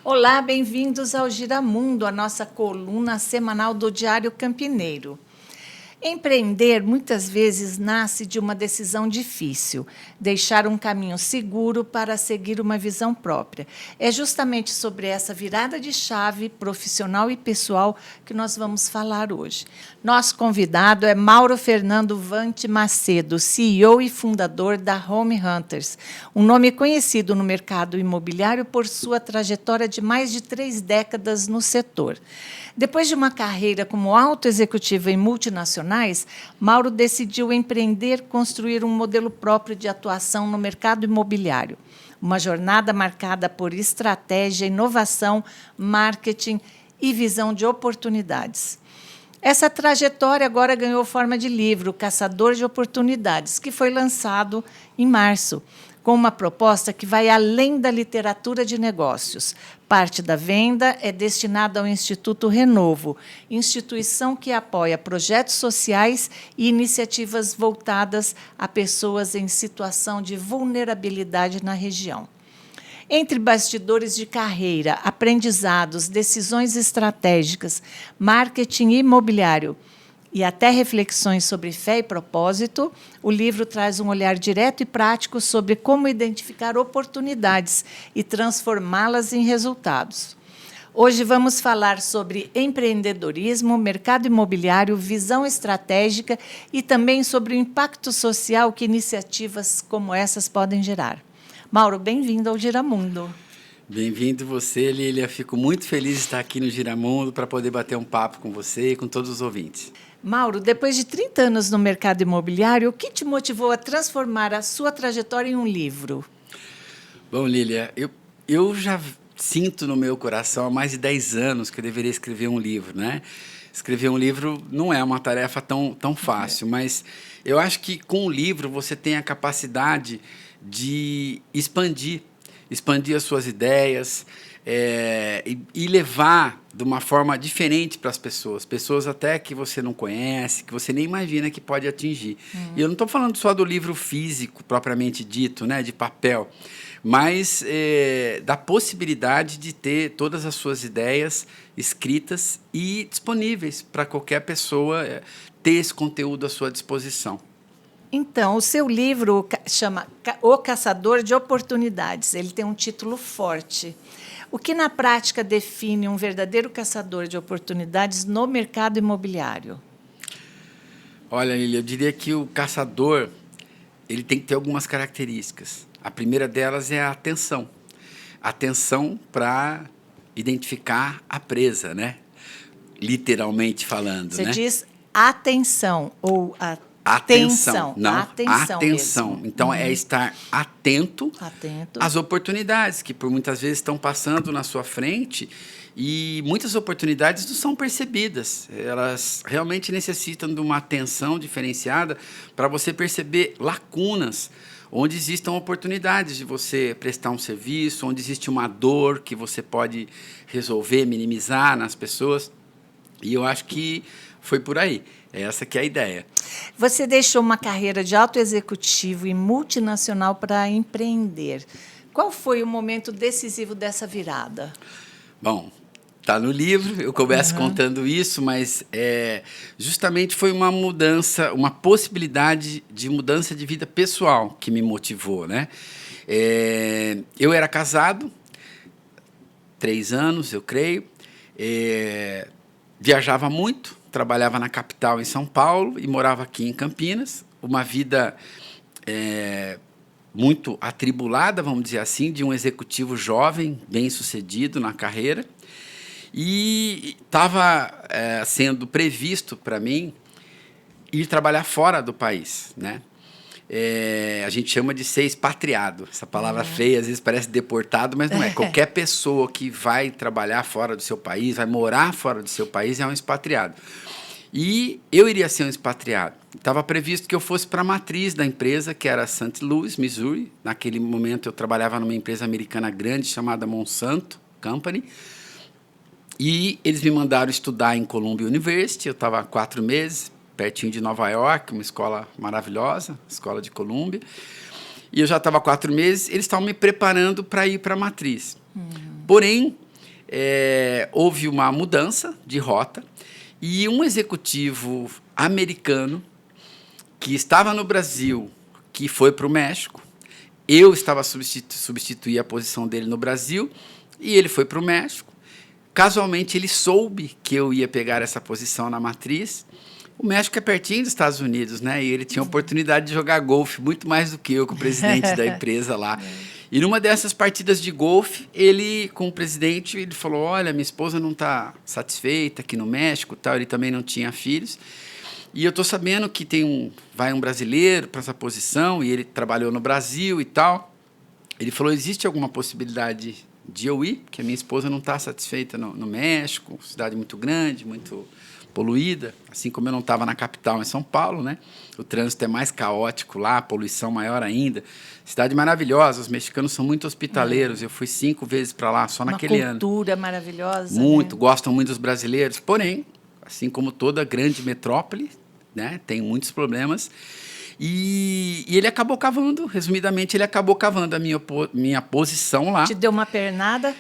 Olá, bem-vindos ao Giramundo, a nossa coluna semanal do Diário Campineiro. Empreender muitas vezes nasce de uma decisão difícil, deixar um caminho seguro para seguir uma visão própria. É justamente sobre essa virada de chave profissional e pessoal que nós vamos falar hoje. Nosso convidado é Mauro Fernando Vante Macedo, CEO e fundador da Home Hunters, um nome conhecido no mercado imobiliário por sua trajetória de mais de 3 décadas no setor. Depois de uma carreira como alto executivo em multinacionais, Mauro decidiu empreender, construir um modelo próprio de atuação no mercado imobiliário. Uma jornada marcada por estratégia, inovação, marketing e visão de oportunidades. Essa trajetória agora ganhou forma de livro, Caçador de Oportunidades, que foi lançado em março, com uma proposta que vai além da literatura de negócios. Parte da venda é destinada ao Instituto Renovo, instituição que apoia projetos sociais e iniciativas voltadas a pessoas em situação de vulnerabilidade na região. Entre bastidores de carreira, aprendizados, decisões estratégicas, marketing imobiliário e até reflexões sobre fé e propósito, o livro traz um olhar direto e prático sobre como identificar oportunidades e transformá-las em resultados. Hoje vamos falar sobre empreendedorismo, mercado imobiliário, visão estratégica e também sobre o impacto social que iniciativas como essas podem gerar. Mauro, bem-vindo ao Giramundo. Bem-vindo você, Lília. Fico muito feliz de estar aqui no Giramundo para poder bater um papo com você e com todos os ouvintes. Mauro, depois de 30 anos no mercado imobiliário, o que te motivou a transformar a sua trajetória em um livro? Bom, Lília, eu já sinto no meu coração há mais de 10 anos que eu deveria escrever um livro, né? Escrever um livro não é uma tarefa tão fácil, mas eu acho que com o livro você tem a capacidade de expandir as suas ideias e levar de uma forma diferente para as pessoas até que você não conhece, que você nem imagina que pode atingir. E eu não estou falando só do livro físico, propriamente dito, né, de papel, mas da possibilidade de ter todas as suas ideias escritas e disponíveis para qualquer pessoa ter esse conteúdo à sua disposição. Então, o seu livro chama O Caçador de Oportunidades. Ele tem um título forte. O que, na prática, define um verdadeiro caçador de oportunidades no mercado imobiliário? Olha, Lília, eu diria que o caçador ele tem que ter algumas características. A primeira delas é a atenção. Atenção para identificar a presa, né? Literalmente falando, Você né? diz atenção ou Atenção, não, atenção mesmo. Então, é estar atento Atento. às oportunidades que, por muitas vezes, estão passando na sua frente e muitas oportunidades não são percebidas. Elas realmente necessitam de uma atenção diferenciada para você perceber lacunas, onde existam oportunidades de você prestar um serviço, onde existe uma dor que você pode resolver, minimizar nas pessoas. E eu acho que foi por aí. Essa que é a ideia. Você deixou uma carreira de alto executivo e multinacional para empreender. Qual foi o momento decisivo dessa virada? Bom, está no livro, eu começo contando isso, mas justamente foi uma mudança, uma possibilidade de mudança de vida pessoal que me motivou, né? Eu era casado, 3 anos, eu creio, viajava muito, trabalhava na capital em São Paulo e morava aqui em Campinas, uma vida muito atribulada, vamos dizer assim, de um executivo jovem, bem-sucedido na carreira, e estava sendo previsto para mim ir trabalhar fora do país, né? A gente chama de ser expatriado. Essa palavra feia, às vezes parece deportado, mas não é. Qualquer pessoa que vai trabalhar fora do seu país, vai morar fora do seu país, é um expatriado. E eu iria ser um expatriado. Estava previsto que eu fosse para a matriz da empresa, que era St. Louis, Missouri. Naquele momento eu trabalhava numa empresa americana grande chamada Monsanto Company. E eles me mandaram estudar em Columbia University. Eu estava há 4 meses, pertinho de Nova York, uma escola maravilhosa, escola de Columbia. E eu já estava há 4 meses, eles estavam me preparando para ir para a matriz. Porém, houve uma mudança de rota e um executivo americano que estava no Brasil, que foi para o México, eu estava substituir a posição dele no Brasil e ele foi para o México. Casualmente, ele soube que eu ia pegar essa posição na matriz. O México é pertinho dos Estados Unidos, né? E ele tinha a oportunidade de jogar golfe, muito mais do que eu, com o presidente da empresa lá. E numa dessas partidas de golfe, ele, com o presidente, ele falou, olha, minha esposa não está satisfeita aqui no México, tal. Ele também não tinha filhos. E eu estou sabendo que vai um brasileiro para essa posição, e ele trabalhou no Brasil e tal. Ele falou, existe alguma possibilidade de eu ir? Porque a minha esposa não está satisfeita no México, cidade muito grande, muito poluída, assim como eu não estava na capital, em São Paulo, né? O trânsito é mais caótico lá, a poluição maior ainda. Cidade maravilhosa, os mexicanos são muito hospitaleiros. Eu fui 5 vezes para lá, só naquele ano. Uma cultura maravilhosa. Muito, né? Gostam muito dos brasileiros. Porém, assim como toda grande metrópole, né, tem muitos problemas. E ele acabou cavando, resumidamente, ele acabou cavando a minha posição lá. Te deu uma pernada?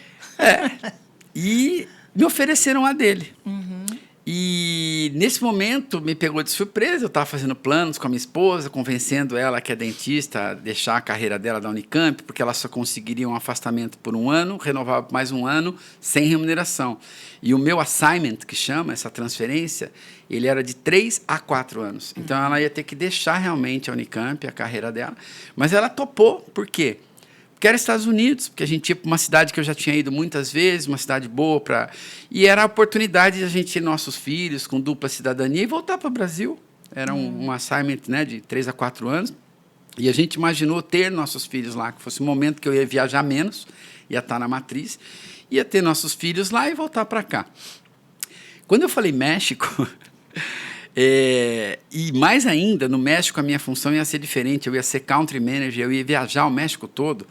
E me ofereceram a dele. E nesse momento me pegou de surpresa. Eu estava fazendo planos com a minha esposa, convencendo ela, que é dentista, a deixar a carreira dela da Unicamp, porque ela só conseguiria um afastamento por 1 ano, renovava por mais 1 ano, sem remuneração. E o meu assignment, que chama essa transferência, ele era de 3 a 4 anos. Então ela ia ter que deixar realmente a Unicamp, a carreira dela. Mas ela topou, por quê? Porque era Estados Unidos, porque a gente ia para uma cidade que eu já tinha ido muitas vezes, uma cidade boa para... E era a oportunidade de a gente ter nossos filhos com dupla cidadania e voltar para o Brasil. Era um assignment, né, de 3 a 4 anos. E a gente imaginou ter nossos filhos lá, que fosse um momento que eu ia viajar menos, ia estar na matriz, ia ter nossos filhos lá e voltar para cá. Quando eu falei México... e mais ainda, no México a minha função ia ser diferente, eu ia ser country manager, eu ia viajar o México todo.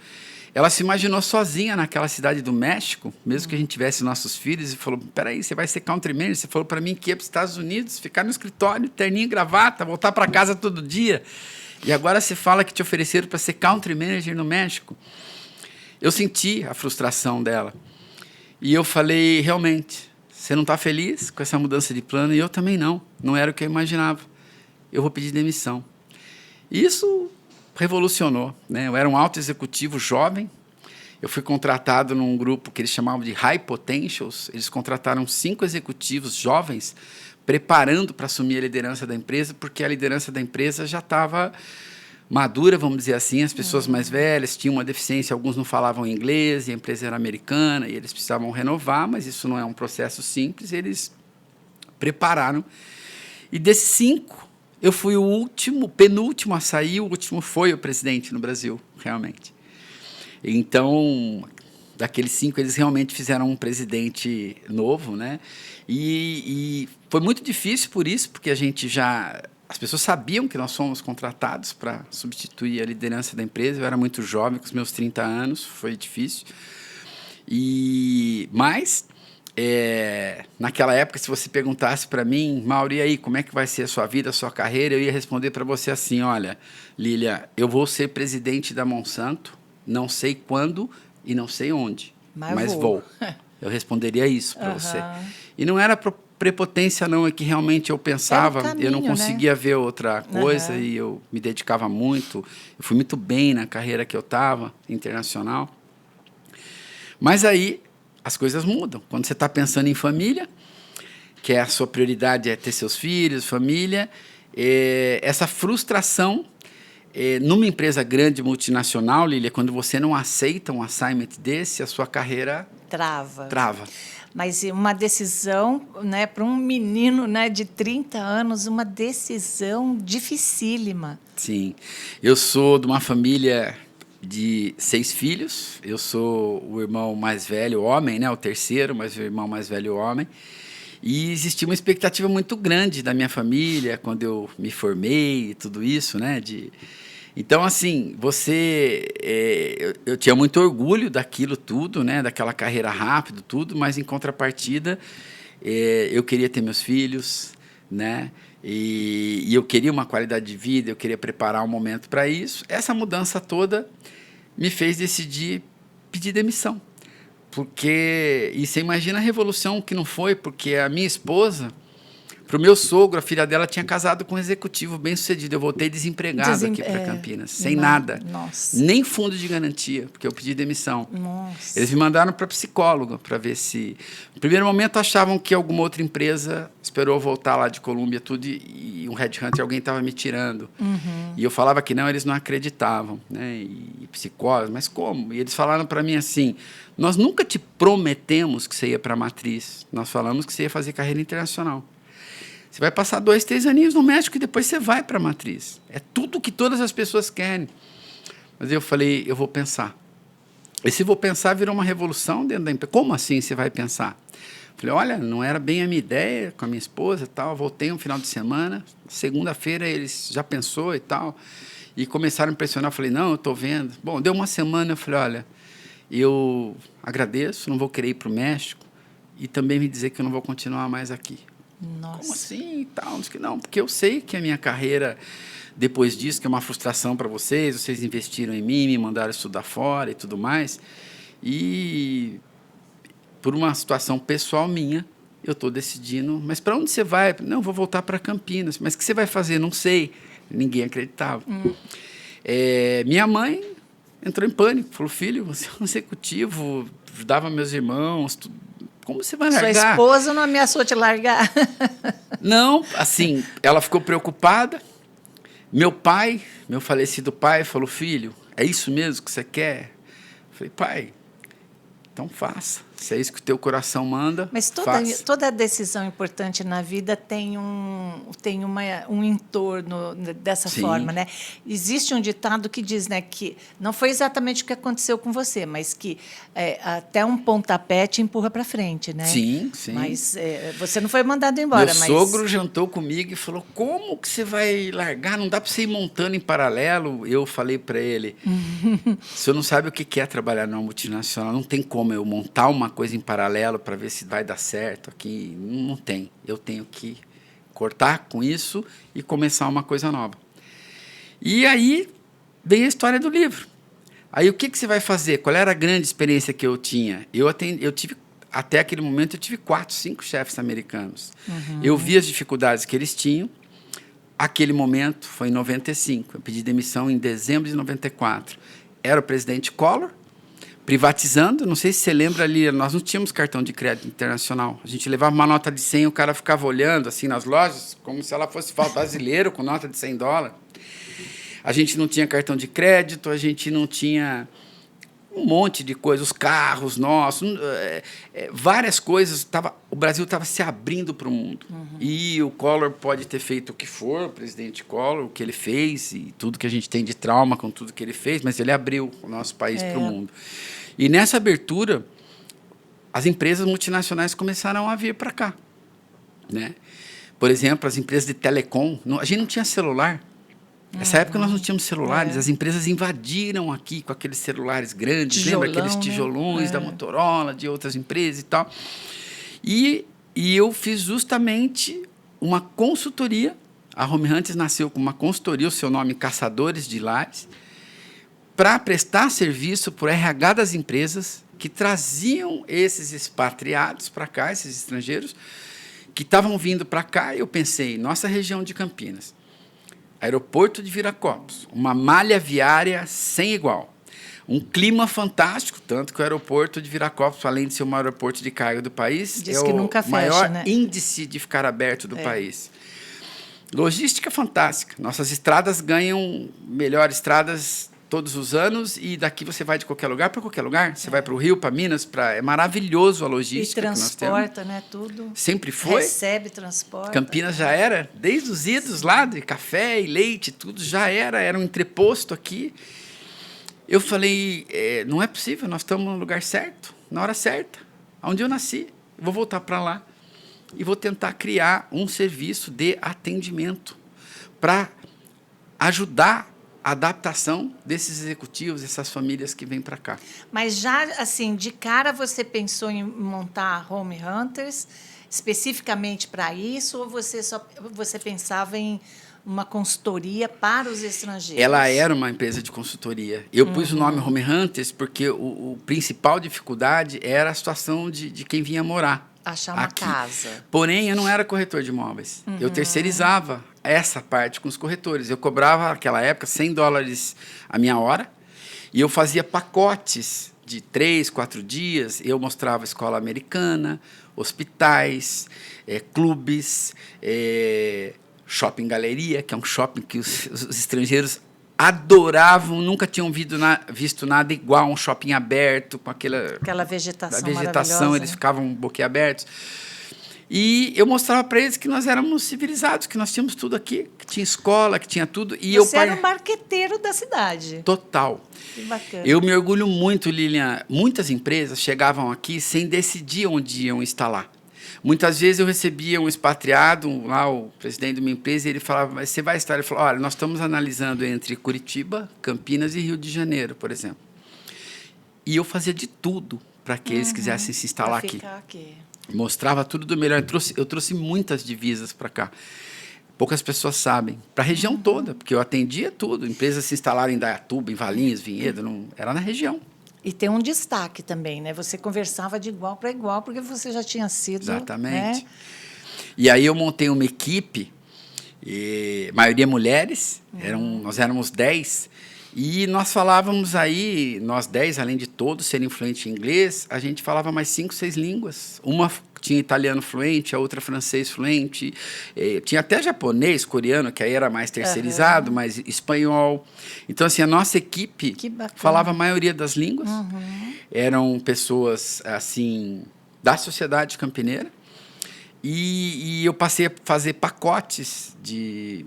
Ela se imaginou sozinha naquela cidade do México, mesmo que a gente tivesse nossos filhos, e falou, peraí, você vai ser country manager? Você falou para mim que ia para os Estados Unidos, ficar no escritório, terninho e gravata, voltar para casa todo dia, e agora você fala que te ofereceram para ser country manager no México. Eu senti a frustração dela, e eu falei, realmente, você não está feliz com essa mudança de plano? E eu também não. Não era o que eu imaginava. Eu vou pedir demissão. Isso revolucionou, né? Eu era um alto executivo jovem. Eu fui contratado num grupo que eles chamavam de High Potentials. Eles contrataram 5 executivos jovens preparando para assumir a liderança da empresa, porque a liderança da empresa já estava madura, vamos dizer assim. As pessoas mais velhas tinham uma deficiência, alguns não falavam inglês, e a empresa era americana, e eles precisavam renovar, mas isso não é um processo simples. Eles prepararam. E desses 5, eu fui o penúltimo a sair, o último foi o presidente no Brasil, realmente. Então, daqueles 5, eles realmente fizeram um presidente novo, né? E foi muito difícil por isso, porque as pessoas sabiam que nós fomos contratados para substituir a liderança da empresa. Eu era muito jovem, com os meus 30 anos, foi difícil. Mas, naquela época, se você perguntasse para mim, Mauro, e aí, como é que vai ser a sua vida, a sua carreira? Eu ia responder para você assim, olha, Lília, eu vou ser presidente da Monsanto, não sei quando e não sei onde, mas vou. Eu responderia isso para você. E não era prepotência, não, é que realmente eu pensava, caminho, eu não conseguia, né? ver outra coisa, e eu me dedicava muito, eu fui muito bem na carreira que eu estava, internacional. Mas aí as coisas mudam. Quando você está pensando em família, que a sua prioridade é ter seus filhos, família, essa frustração, numa empresa grande, multinacional, Lília, quando você não aceita um assignment desse, a sua carreira trava. Mas uma decisão, né, para um menino, né, de 30 anos, uma decisão dificílima. Sim. Eu sou de uma família de 6 filhos. Eu sou o irmão mais velho, homem, né, o terceiro, mas o irmão mais velho, homem. E existia uma expectativa muito grande da minha família quando eu me formei e tudo isso, né, Então, assim, eu tinha muito orgulho daquilo tudo, né, daquela carreira rápida, tudo, mas, em contrapartida, eu queria ter meus filhos, né, e eu queria uma qualidade de vida, eu queria preparar um momento para isso. Essa mudança toda me fez decidir pedir demissão, Porque... E você imagina a revolução que não foi, porque a minha esposa... Para o meu sogro, a filha dela tinha casado com um executivo bem-sucedido. Eu voltei desempregado aqui para Campinas, sem nada. Nossa. Nem fundo de garantia, porque eu pedi demissão. Nossa. Eles me mandaram para psicóloga para ver se... No primeiro momento, achavam que alguma outra empresa esperou eu voltar lá de Colômbia tudo e um headhunter, alguém estava me tirando. E eu falava que não, eles não acreditavam. Né? E psicólogos, mas como? E eles falaram para mim assim, nós nunca te prometemos que você ia para a matriz. Nós falamos que você ia fazer carreira internacional. Você vai passar 2, 3 aninhos no México e depois você vai para a matriz. É tudo que todas as pessoas querem. Mas eu falei, eu vou pensar. E se vou pensar, virou uma revolução dentro da empresa. Como assim você vai pensar? Falei, olha, não era bem a minha ideia com a minha esposa e tal. Voltei um final de semana. Segunda-feira eles já pensou e tal. E começaram a impressionar. Eu falei, não, eu estou vendo. Bom, deu uma semana, eu falei, olha, eu agradeço, não vou querer ir para o México. E também me dizer que eu não vou continuar mais aqui. Nossa. Como assim e tal? Não, porque eu sei que a minha carreira, depois disso, que é uma frustração para vocês investiram em mim, me mandaram estudar fora e tudo mais, e por uma situação pessoal minha, eu estou decidindo, mas para onde você vai? Não, vou voltar para Campinas. Mas o que você vai fazer? Não sei. Ninguém acreditava. Minha mãe entrou em pânico, falou, filho, você é um executivo, ajudava meus irmãos, tudo. Como você vai largar? Sua esposa não ameaçou te largar? Não, assim, ela ficou preocupada. Meu pai, meu falecido pai, falou, filho, é isso mesmo que você quer? Eu falei, pai, então faça. Se é isso que o teu coração manda, mas faça. Toda decisão importante na vida tem um entorno dessa Sim. forma, né? Existe um ditado que diz, né, que não foi exatamente o que aconteceu com você, mas que até um pontapé te empurra para frente, né? Sim, sim. Mas você não foi mandado embora. Meu sogro jantou comigo e falou, como que você vai largar? Não dá para você ir montando em paralelo. Eu falei para ele, o senhor não sabe o que é trabalhar numa multinacional, não tem como eu montar uma coisa em paralelo para ver se vai dar certo aqui. Não tem. Eu tenho que cortar com isso e começar uma coisa nova. E aí vem a história do livro. Aí o que você vai fazer? Qual era a grande experiência que eu tinha? Eu tive, até aquele momento, eu tive 4, 5 chefes americanos. Eu vi as dificuldades que eles tinham. Aquele momento foi em 95. Eu pedi demissão em dezembro de 94. Era o presidente Collor, privatizando, não sei se você lembra ali, nós não tínhamos cartão de crédito internacional. A gente levava uma nota de 100 e o cara ficava olhando assim nas lojas, como se ela fosse brasileiro com nota de $100. A gente não tinha cartão de crédito, a gente não tinha um monte de coisas, os carros nossos, várias coisas. O Brasil estava se abrindo para o mundo. E o Collor pode ter feito o que for, o presidente Collor, o que ele fez, e tudo que a gente tem de trauma com tudo que ele fez, mas ele abriu o nosso país para o mundo. E nessa abertura, as empresas multinacionais começaram a vir para cá. Né? Por exemplo, as empresas de telecom, a gente não tinha celular. Nessa época nós não tínhamos celulares, as empresas invadiram aqui com aqueles celulares grandes, lembra aqueles tijolões da Motorola, de outras empresas e tal. E eu fiz justamente uma consultoria, a Home Hunters nasceu com uma consultoria, o seu nome Caçadores de Lares, para prestar serviço para o RH das empresas que traziam esses expatriados para cá, esses estrangeiros, que estavam vindo para cá, e eu pensei, nossa região de Campinas, aeroporto de Viracopos, uma malha viária sem igual, um clima fantástico, tanto que o aeroporto de Viracopos, além de ser o maior aeroporto de carga do país, diz que nunca fecha, maior né? índice de ficar aberto do país. Logística fantástica. Nossas estradas ganham melhores estradas todos os anos, e daqui você vai de qualquer lugar para qualquer lugar. Você vai para o Rio, para Minas, é maravilhoso a logística. E transporta, né? Tudo. Sempre foi. Recebe, transporta. Campinas já era, desde os idos lá, de café e leite, tudo já era um entreposto aqui. Eu falei, não é possível, nós estamos no lugar certo, na hora certa, onde eu nasci. Eu vou voltar para lá e vou tentar criar um serviço de atendimento para ajudar a adaptação desses executivos, dessas famílias que vêm para cá. Mas já, assim, de cara você pensou em montar a Home Hunters especificamente para isso, ou você pensava em uma consultoria para os estrangeiros. Ela era uma empresa de consultoria. Eu pus o nome Home Hunters porque o principal dificuldade era a situação de quem vinha morar. Achar uma aqui. casa. Porém, eu não era corretor de imóveis. Eu terceirizava essa parte com os corretores. Eu cobrava, naquela época, $100 a minha hora. E eu fazia pacotes de 3, 4 dias. Eu mostrava escola americana, hospitais, clubes, shopping galeria, que é um shopping que os estrangeiros adoravam, nunca tinham visto nada igual, um shopping aberto, com aquela vegetação, eles ficavam boquiabertos. E eu mostrava para eles que nós éramos civilizados, que nós tínhamos tudo aqui, que tinha escola, que tinha tudo. E Você era um marqueteiro da cidade. Total. Que bacana. Eu me orgulho muito, Lilian. Muitas empresas chegavam aqui sem decidir onde iam instalar. Muitas vezes eu recebia um expatriado, lá o presidente de uma empresa, e ele falava, mas você vai estar? Ele falou, olha, nós estamos analisando entre Curitiba, Campinas e Rio de Janeiro, por exemplo. E eu fazia de tudo para que eles quisessem se instalar aqui. Mostrava tudo do melhor. Eu trouxe muitas divisas para cá. Poucas pessoas sabem. Para a região toda, porque eu atendia tudo. Empresas se instalaram em Dayatuba, em Valinhos, Vinhedo, era na região. E tem um destaque também, né? Você conversava de igual para igual, porque você já tinha sido... Exatamente. Né? E aí eu montei uma equipe, maioria mulheres, nós éramos 10, e nós falávamos aí, nós 10, além de todos serem fluentes em inglês, a gente falava mais 5, 6 línguas. Uma tinha italiano fluente, a outra francês fluente, tinha até japonês, coreano, que aí era mais terceirizado, mas espanhol. Então, assim, a nossa equipe falava a maioria das línguas. Eram pessoas, assim, da sociedade campineira. E eu passei a fazer pacotes de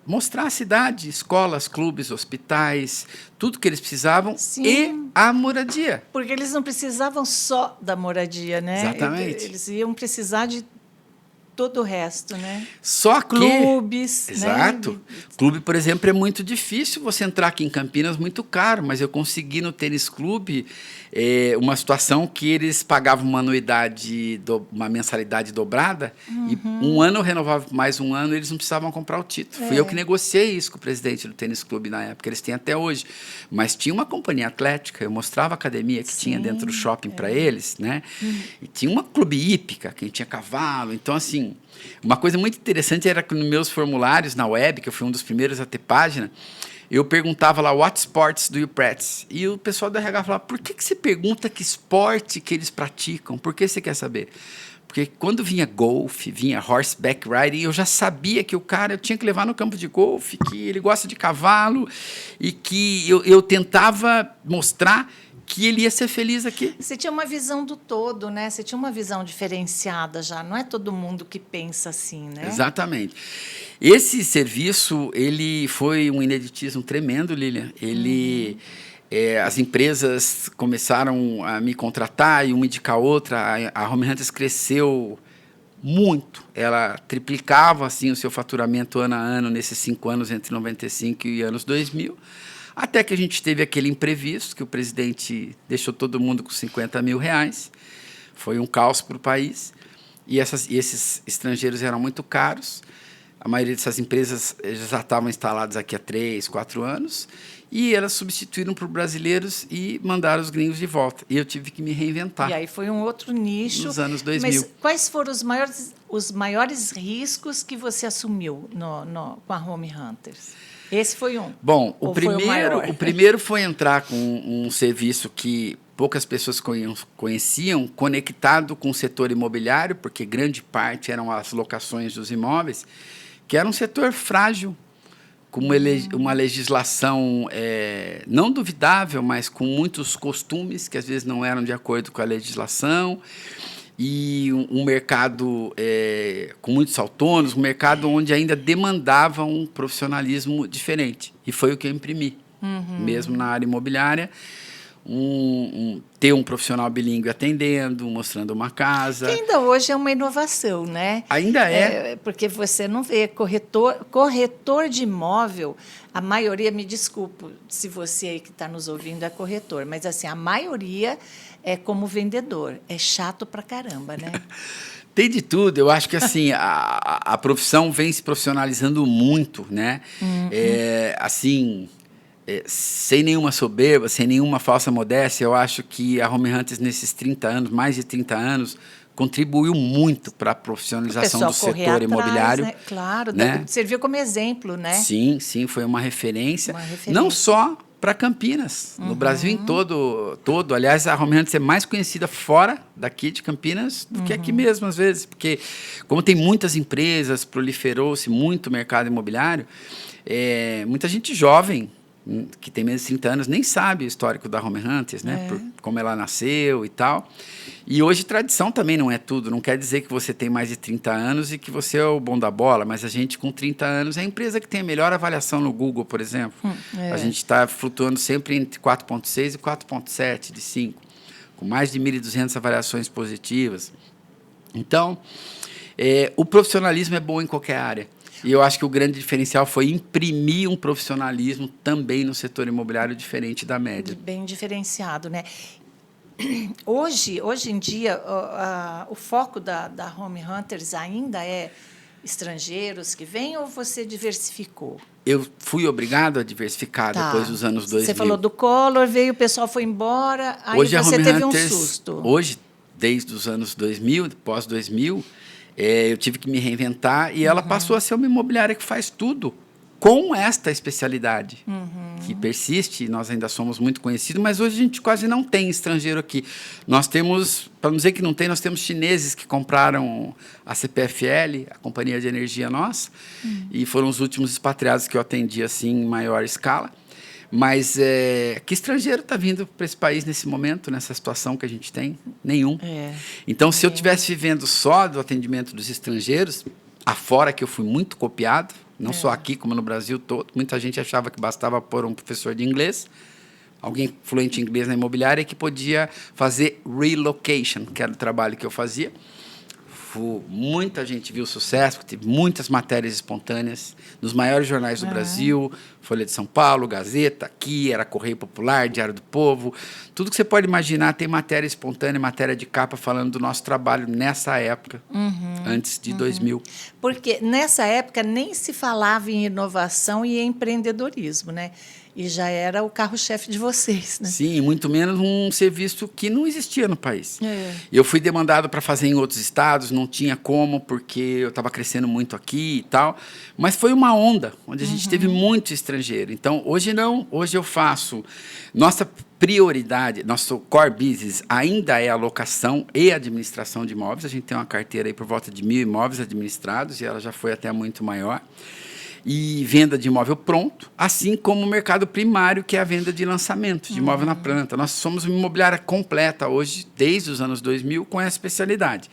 mostrar a cidade, escolas, clubes, hospitais, tudo que eles precisavam. Sim. E a moradia. Porque eles não precisavam só da moradia, né? Exatamente. Eles iam precisar de todo o resto, né? Só que... Clubes. Exato. Né? Clube, por exemplo, é muito difícil você entrar aqui em Campinas, muito caro, mas eu consegui no tênis clube uma situação que eles pagavam uma anuidade, uma mensalidade dobrada, e um ano eu renovava por mais um ano, eles não precisavam comprar o título. Fui eu que negociei isso com o presidente do tênis clube na época, eles têm até hoje. Mas tinha uma companhia atlética, eu mostrava a academia que tinha dentro do shopping para eles, né? E tinha uma clube hípica, que tinha cavalo, então assim... Uma coisa muito interessante era que nos meus formulários na web, que eu fui um dos primeiros a ter página, eu perguntava lá, what sports do you practice? E o pessoal do RH falava, por que você pergunta que esporte que eles praticam? Por que você quer saber? Porque quando vinha golfe, vinha horseback riding, eu já sabia que o cara eu tinha que levar no campo de golfe, que ele gosta de cavalo, e que eu tentava mostrar que ele ia ser feliz aqui. Você tinha uma visão do todo, né? Você tinha uma visão diferenciada já. Não é todo mundo que pensa assim, né? Exatamente. Esse serviço, ele foi um ineditismo tremendo, Lilian. As empresas começaram a me contratar e uma indicar a outra. A Home Hunters cresceu muito. Ela triplicava assim, o seu faturamento ano a ano nesses 5 anos, entre 95 e anos 2000. Até que a gente teve aquele imprevisto, que o presidente deixou todo mundo com R$50 mil. Foi um caos para o país. E esses estrangeiros eram muito caros. A maioria dessas empresas já estavam instaladas aqui há 3, 4 anos. E elas substituíram por brasileiros e mandaram os gringos de volta. E eu tive que me reinventar. E aí foi um outro nicho. Nos anos 2000. Mas quais foram os maiores riscos que você assumiu com a Home Hunters? Esse foi um. Bom, o primeiro foi entrar com um serviço que poucas pessoas conheciam, conectado com o setor imobiliário, porque grande parte eram as locações dos imóveis, que era um setor frágil, com uma legislação não duvidável, mas com muitos costumes que às vezes não eram de acordo com a legislação, e um mercado com muitos autônomos, um mercado onde ainda demandava um profissionalismo diferente. E foi o que eu imprimi, mesmo na área imobiliária. Ter um profissional bilíngue atendendo, mostrando uma casa. Que ainda hoje é uma inovação, né? Ainda é. Porque você não vê corretor de imóvel, a maioria, me desculpe se você aí que está nos ouvindo é corretor, mas assim, a maioria é como vendedor. É chato pra caramba, né? Tem de tudo. Eu acho que assim a profissão vem se profissionalizando muito, né? Assim, sem nenhuma soberba, sem nenhuma falsa modéstia, eu acho que a Home Hunters, nesses 30 anos, mais de 30 anos, contribuiu muito para a profissionalização do setor imobiliário. Né? Claro, né? Serviu como exemplo, né? Sim, sim, foi uma referência. Não Não só para Campinas, no Brasil em todo. Aliás, a Home Hunters é mais conhecida fora daqui de Campinas do que aqui mesmo, às vezes, porque como tem muitas empresas, proliferou-se muito o mercado imobiliário, muita gente jovem, que tem menos de 30 anos, nem sabe o histórico da Home Hunters, né? Por como ela nasceu e tal. E hoje tradição também não é tudo. Não quer dizer que você tem mais de 30 anos e que você é o bom da bola, mas a gente com 30 anos é a empresa que tem a melhor avaliação no Google, por exemplo. A gente está flutuando sempre entre 4.6 e 4.7 de 5, com mais de 1.200 avaliações positivas. Então, o profissionalismo é bom em qualquer área. E eu acho que o grande diferencial foi imprimir um profissionalismo também no setor imobiliário diferente da média. Bem diferenciado, né? Hoje em dia, o foco da Home Hunters ainda é estrangeiros que vêm ou você diversificou? Eu fui obrigado a diversificar depois dos anos 2000. Você falou do Collor, veio, o pessoal foi embora, aí hoje você teve um susto. Hoje, desde os anos 2000, pós-2000, eu tive que me reinventar e ela passou a ser uma imobiliária que faz tudo com esta especialidade, que persiste, nós ainda somos muito conhecidos, mas hoje a gente quase não tem estrangeiro aqui. Nós temos, para não dizer que não tem, nós temos chineses que compraram a CPFL, a companhia de energia nossa, e foram os últimos expatriados que eu atendi assim, em maior escala. Mas que estrangeiro está vindo para esse país nesse momento, nessa situação que a gente tem? Nenhum. Então, se eu estivesse vivendo só do atendimento dos estrangeiros, afora que eu fui muito copiado, não só aqui, como no Brasil todo, muita gente achava que bastava pôr um professor de inglês, alguém fluente em inglês na imobiliária, que podia fazer relocation, que era o trabalho que eu fazia. Muita gente viu sucesso, teve muitas matérias espontâneas nos maiores jornais do Brasil, Folha de São Paulo, Gazeta, aqui, era Correio Popular, Diário do Povo, tudo que você pode imaginar tem matéria espontânea, matéria de capa falando do nosso trabalho nessa época, antes de 2000. Porque nessa época nem se falava em inovação e empreendedorismo, né? E já era o carro-chefe de vocês, né? Sim, muito menos um serviço que não existia no país. Eu fui demandado para fazer em outros estados, não tinha como, porque eu estava crescendo muito aqui e tal. Mas foi uma onda, onde a gente teve muito estrangeiro. Então, hoje não. Hoje eu faço... Nossa prioridade, nosso core business ainda é a locação e administração de imóveis. A gente tem uma carteira aí por volta de 1.000 imóveis administrados, e ela já foi até muito maior. E venda de imóvel pronto, assim como o mercado primário, que é a venda de lançamento, de imóvel na planta. Nós somos uma imobiliária completa hoje, desde os anos 2000, com essa especialidade.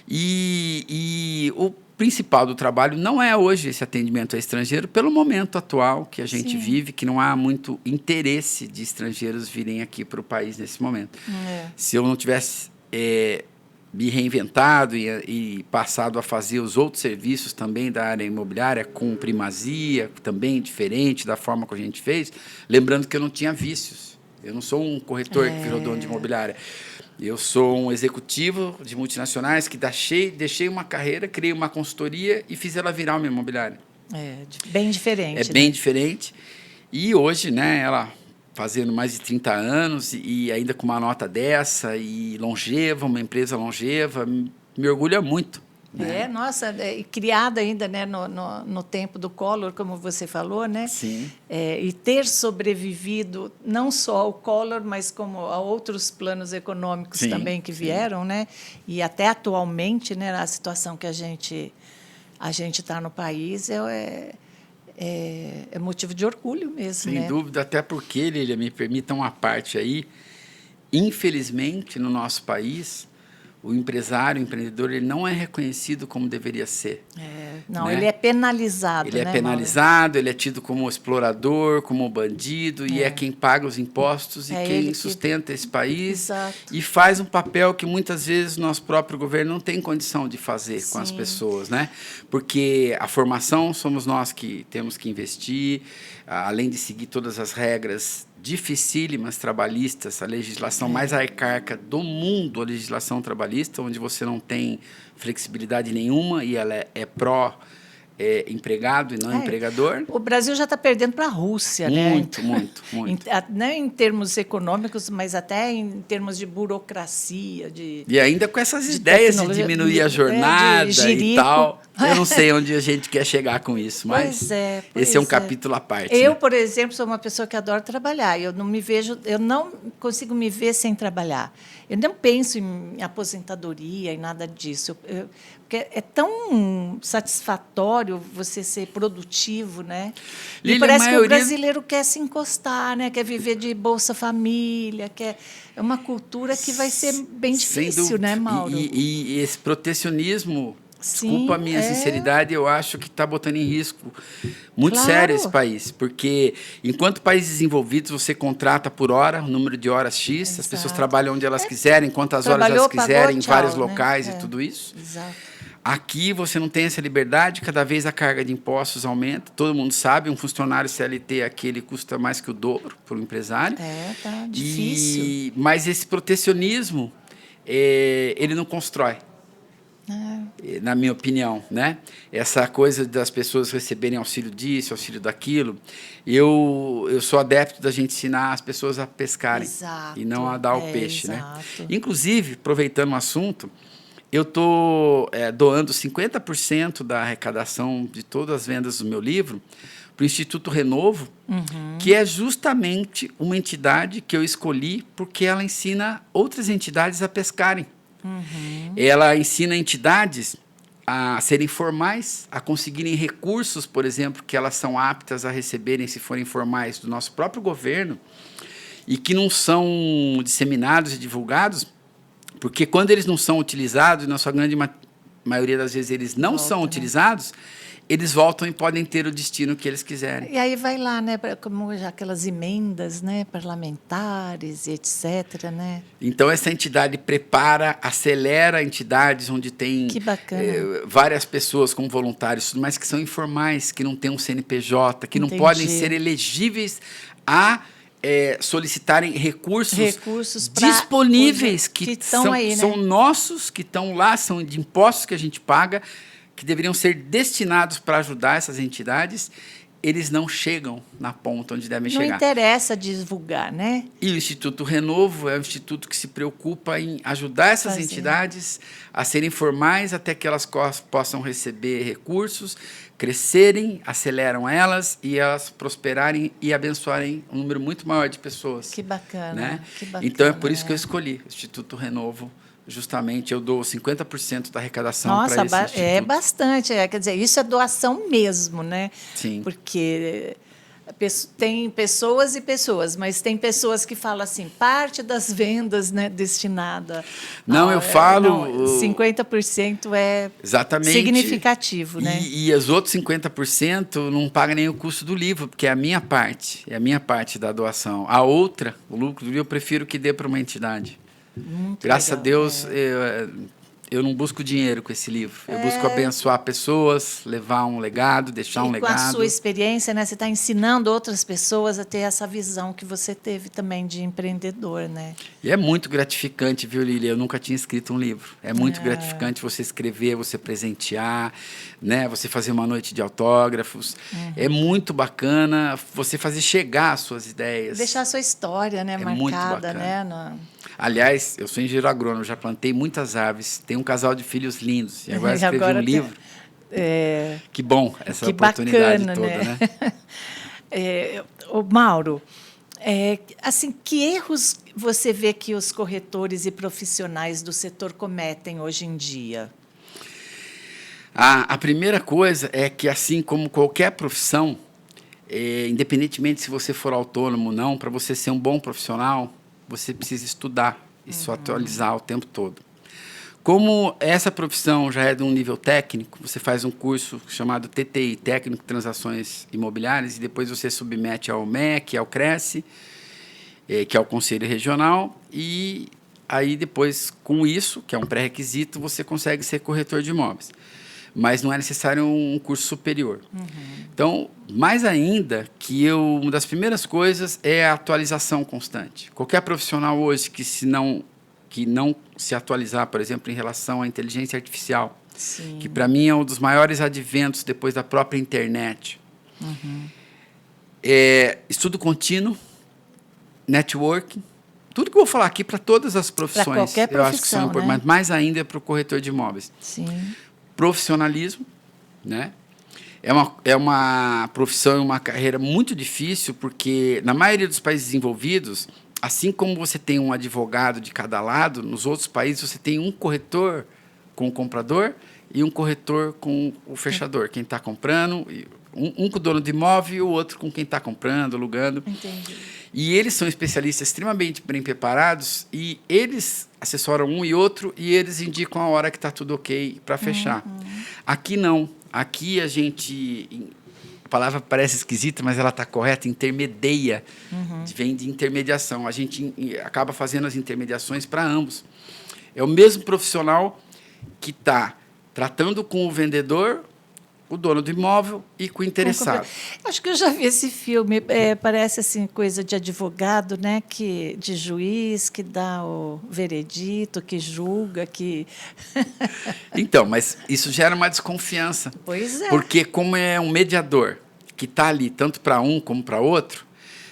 E o principal do trabalho não é hoje esse atendimento a estrangeiro, pelo momento atual que a gente vive, que não há muito interesse de estrangeiros virem aqui para o país nesse momento. Se eu não tivesse... me reinventado e passado a fazer os outros serviços também da área imobiliária com primazia, também diferente da forma que a gente fez, lembrando que eu não tinha vícios. Eu não sou um corretor que virou dono de imobiliária. Eu sou um executivo de multinacionais que deixei uma carreira, criei uma consultoria e fiz ela virar uma imobiliária. Bem diferente. Bem diferente. E hoje, né, ela... fazendo mais de 30 anos e ainda com uma nota dessa, e longeva, uma empresa longeva, me orgulha muito. Né? Nossa, criada ainda, né, no tempo do Collor, como você falou, né? Sim. E ter sobrevivido não só ao Collor, mas como a outros planos econômicos também que vieram, né? E até atualmente, né, a situação que a gente está no país é motivo de orgulho mesmo. Sem dúvida, até porque, Lília, me permita uma parte aí, infelizmente, no nosso país, o empresário, o empreendedor, ele não é reconhecido como deveria ser. Não, né? Ele é penalizado. Ele é penalizado, ele é tido como explorador, como bandido, e é quem paga os impostos e quem sustenta esse país. Exato. E faz um papel que muitas vezes o nosso próprio governo não tem condição de fazer com as pessoas, né? Porque a formação somos nós que temos que investir, além de seguir todas as regras dificílimas trabalhistas, a legislação mais arcaica do mundo, a legislação trabalhista, onde você não tem flexibilidade nenhuma e ela é empregado e não empregador. O Brasil já está perdendo para a Rússia, muito, né? muito. Não em termos econômicos, mas até em termos de burocracia. E ainda com essas ideias de diminuir a jornada e tal. Eu não sei onde a gente quer chegar com isso, mas esse é um capítulo à parte. Eu, né? Por exemplo, sou uma pessoa que adora trabalhar. Eu não consigo me ver sem trabalhar. Eu não penso em aposentadoria e nada disso. Porque é tão satisfatório você ser produtivo, né? E Lília, parece que o brasileiro quer se encostar, né? Quer viver de Bolsa Família, é uma cultura que vai ser bem difícil, né, Mauro? E esse protecionismo, desculpa a minha sinceridade, eu acho que está botando em risco muito sério esse país. Porque, enquanto países desenvolvidos, você contrata por hora, um número de horas X, as pessoas trabalham onde elas quiserem, quantas horas elas quiserem, em vários locais e tudo isso. Exato. Aqui você não tem essa liberdade, cada vez a carga de impostos aumenta, todo mundo sabe, um funcionário CLT aqui ele custa mais que o dobro para o empresário. Tá difícil. Mas esse protecionismo, ele não constrói. Na minha opinião, né? Essa coisa das pessoas receberem auxílio disso, auxílio daquilo, eu sou adepto da gente ensinar as pessoas a pescarem e não a dar o peixe, né? Inclusive, aproveitando o assunto, eu estou doando 50% da arrecadação de todas as vendas do meu livro para o Instituto Renovo, que é justamente uma entidade que eu escolhi porque ela ensina outras entidades a pescarem. Ela ensina entidades a serem formais, a conseguirem recursos, por exemplo, que elas são aptas a receberem se forem formais do nosso próprio governo e que não são disseminados e divulgados, porque quando eles não são utilizados, e na sua grande maioria das vezes eles não são utilizados, eles voltam e podem ter o destino que eles quiserem. E aí vai lá, né, como já aquelas emendas, né, parlamentares e etc, né? Então essa entidade prepara, acelera entidades onde tem várias pessoas como voluntários, mas que são informais, que não têm um CNPJ, que não podem ser elegíveis a solicitarem recursos disponíveis que são, aí, né? São nossos, que estão lá, são de impostos que a gente paga, que deveriam ser destinados para ajudar essas entidades, eles não chegam na ponta onde devem chegar. Não interessa divulgar, né? E o Instituto Renovo é um instituto que se preocupa em ajudar essas entidades a serem formais até que elas possam receber recursos, crescerem, aceleram elas e elas prosperarem e abençoarem um número muito maior de pessoas. Que bacana, né? Que bacana. Então, é por isso que eu escolhi o Instituto Renovo. Justamente, eu dou 50% da arrecadação para esse instituto. É bastante. Quer dizer, isso é doação mesmo, né? Sim. Porque tem pessoas e pessoas, mas tem pessoas que falam assim, parte das vendas, né, destinada... Não, eu falo... 50% é exatamente, significativo, né? E os outros 50% não pagam nem o custo do livro, porque é a minha parte da doação. A outra, o lucro do livro, eu prefiro que dê para uma entidade. Muito Graças legal, a Deus, eu não busco dinheiro com esse livro. Eu busco abençoar pessoas, levar um legado, deixar um legado. Com a sua experiência, né, você está ensinando outras pessoas a ter essa visão que você teve também de empreendedor, né? E é muito gratificante, viu, Lília? Eu nunca tinha escrito um livro. É muito gratificante você escrever, você presentear, né? Você fazer uma noite de autógrafos. É muito bacana você fazer chegar as suas ideias. Deixar a sua história, né, marcada, muito bacana. né? Aliás, eu sou engenheiro agrônomo, já plantei muitas árvores, tenho um casal de filhos lindos, e agora escrevi um livro. Que bom essa oportunidade bacana, toda, né? Mauro, assim, que erros você vê que os corretores e profissionais do setor cometem hoje em dia? A primeira coisa é que, assim como qualquer profissão, independentemente se você for autônomo ou não, para você ser um bom profissional, você precisa estudar e se atualizar o tempo todo. Como essa profissão já é de um nível técnico, você faz um curso chamado TTI, Técnico de Transações Imobiliárias, e depois você submete ao MEC, ao CRECE, que é o Conselho Regional, e aí depois, com isso, que é um pré-requisito, você consegue ser corretor de imóveis. mas não é necessário um curso superior. Então, mais ainda, uma das primeiras coisas é a atualização constante. Qualquer profissional hoje que não se atualizar, por exemplo, em relação à inteligência artificial, Sim. que para mim é um dos maiores adventos depois da própria internet. Estudo contínuo, networking, tudo que eu vou falar aqui para todas as profissões. Para qualquer profissão, eu acho que são importantes, mas mais ainda é para o corretor de imóveis. Sim. Profissionalismo, né? É uma profissão, uma carreira muito difícil, porque na maioria dos países desenvolvidos, assim como você tem um advogado de cada lado, nos outros países você tem um corretor com o comprador e um corretor com o fechador, quem está comprando, um com o dono do imóvel e o outro com quem está comprando, alugando. Entendi. E eles são especialistas extremamente bem preparados e eles assessoram um e outro e eles indicam a hora que está tudo ok para fechar. Aqui não. Aqui a gente... A palavra parece esquisita, mas ela está correta, intermedia. Vem de intermediação. A gente acaba fazendo as intermediações para ambos. É o mesmo profissional que está tratando com o vendedor, o dono do imóvel e com o interessado. Acho que eu já vi esse filme. Parece assim coisa de advogado, né? De juiz que dá o veredito, que julga, que. Então, mas isso gera uma desconfiança. Pois é. Porque como é um mediador que está ali tanto para um como para outro,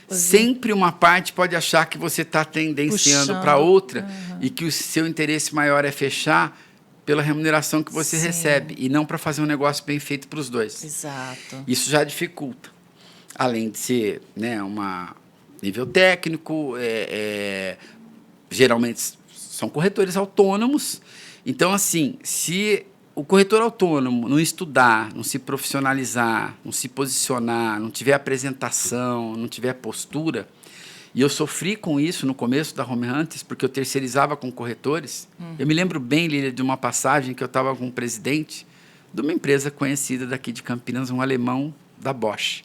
sempre uma parte pode achar que você está tendenciando para outra e que o seu interesse maior é fechar pela remuneração que você recebe e não para fazer um negócio bem feito para os dois. Exato. Isso já dificulta. Além de ser, né, nível técnico, geralmente são corretores autônomos. Então, assim, se o corretor autônomo não estudar, não se profissionalizar, não se posicionar, não tiver apresentação, não tiver postura, e eu sofri com isso no começo da Home Hunters, porque eu terceirizava com corretores. Eu me lembro bem, Lília, de uma passagem que eu estava com um presidente de uma empresa conhecida daqui de Campinas, um alemão da Bosch.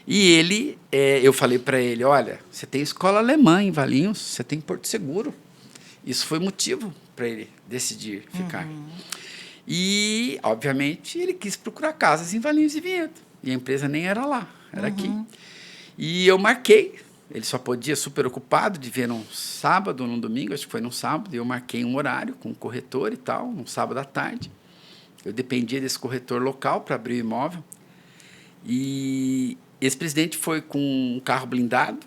E eu falei para ele, olha, você tem escola alemã em Valinhos, você tem Porto Seguro. Isso foi motivo para ele decidir ficar. E, obviamente, ele quis procurar casas em Valinhos e Vinhedo. E a empresa nem era lá, era aqui. E eu marquei. Ele só podia, super ocupado, de ver num sábado ou num domingo, acho que foi num sábado, e eu marquei um horário com o corretor e tal, num sábado à tarde. Eu dependia desse corretor local para abrir o imóvel. E esse presidente foi com um carro blindado,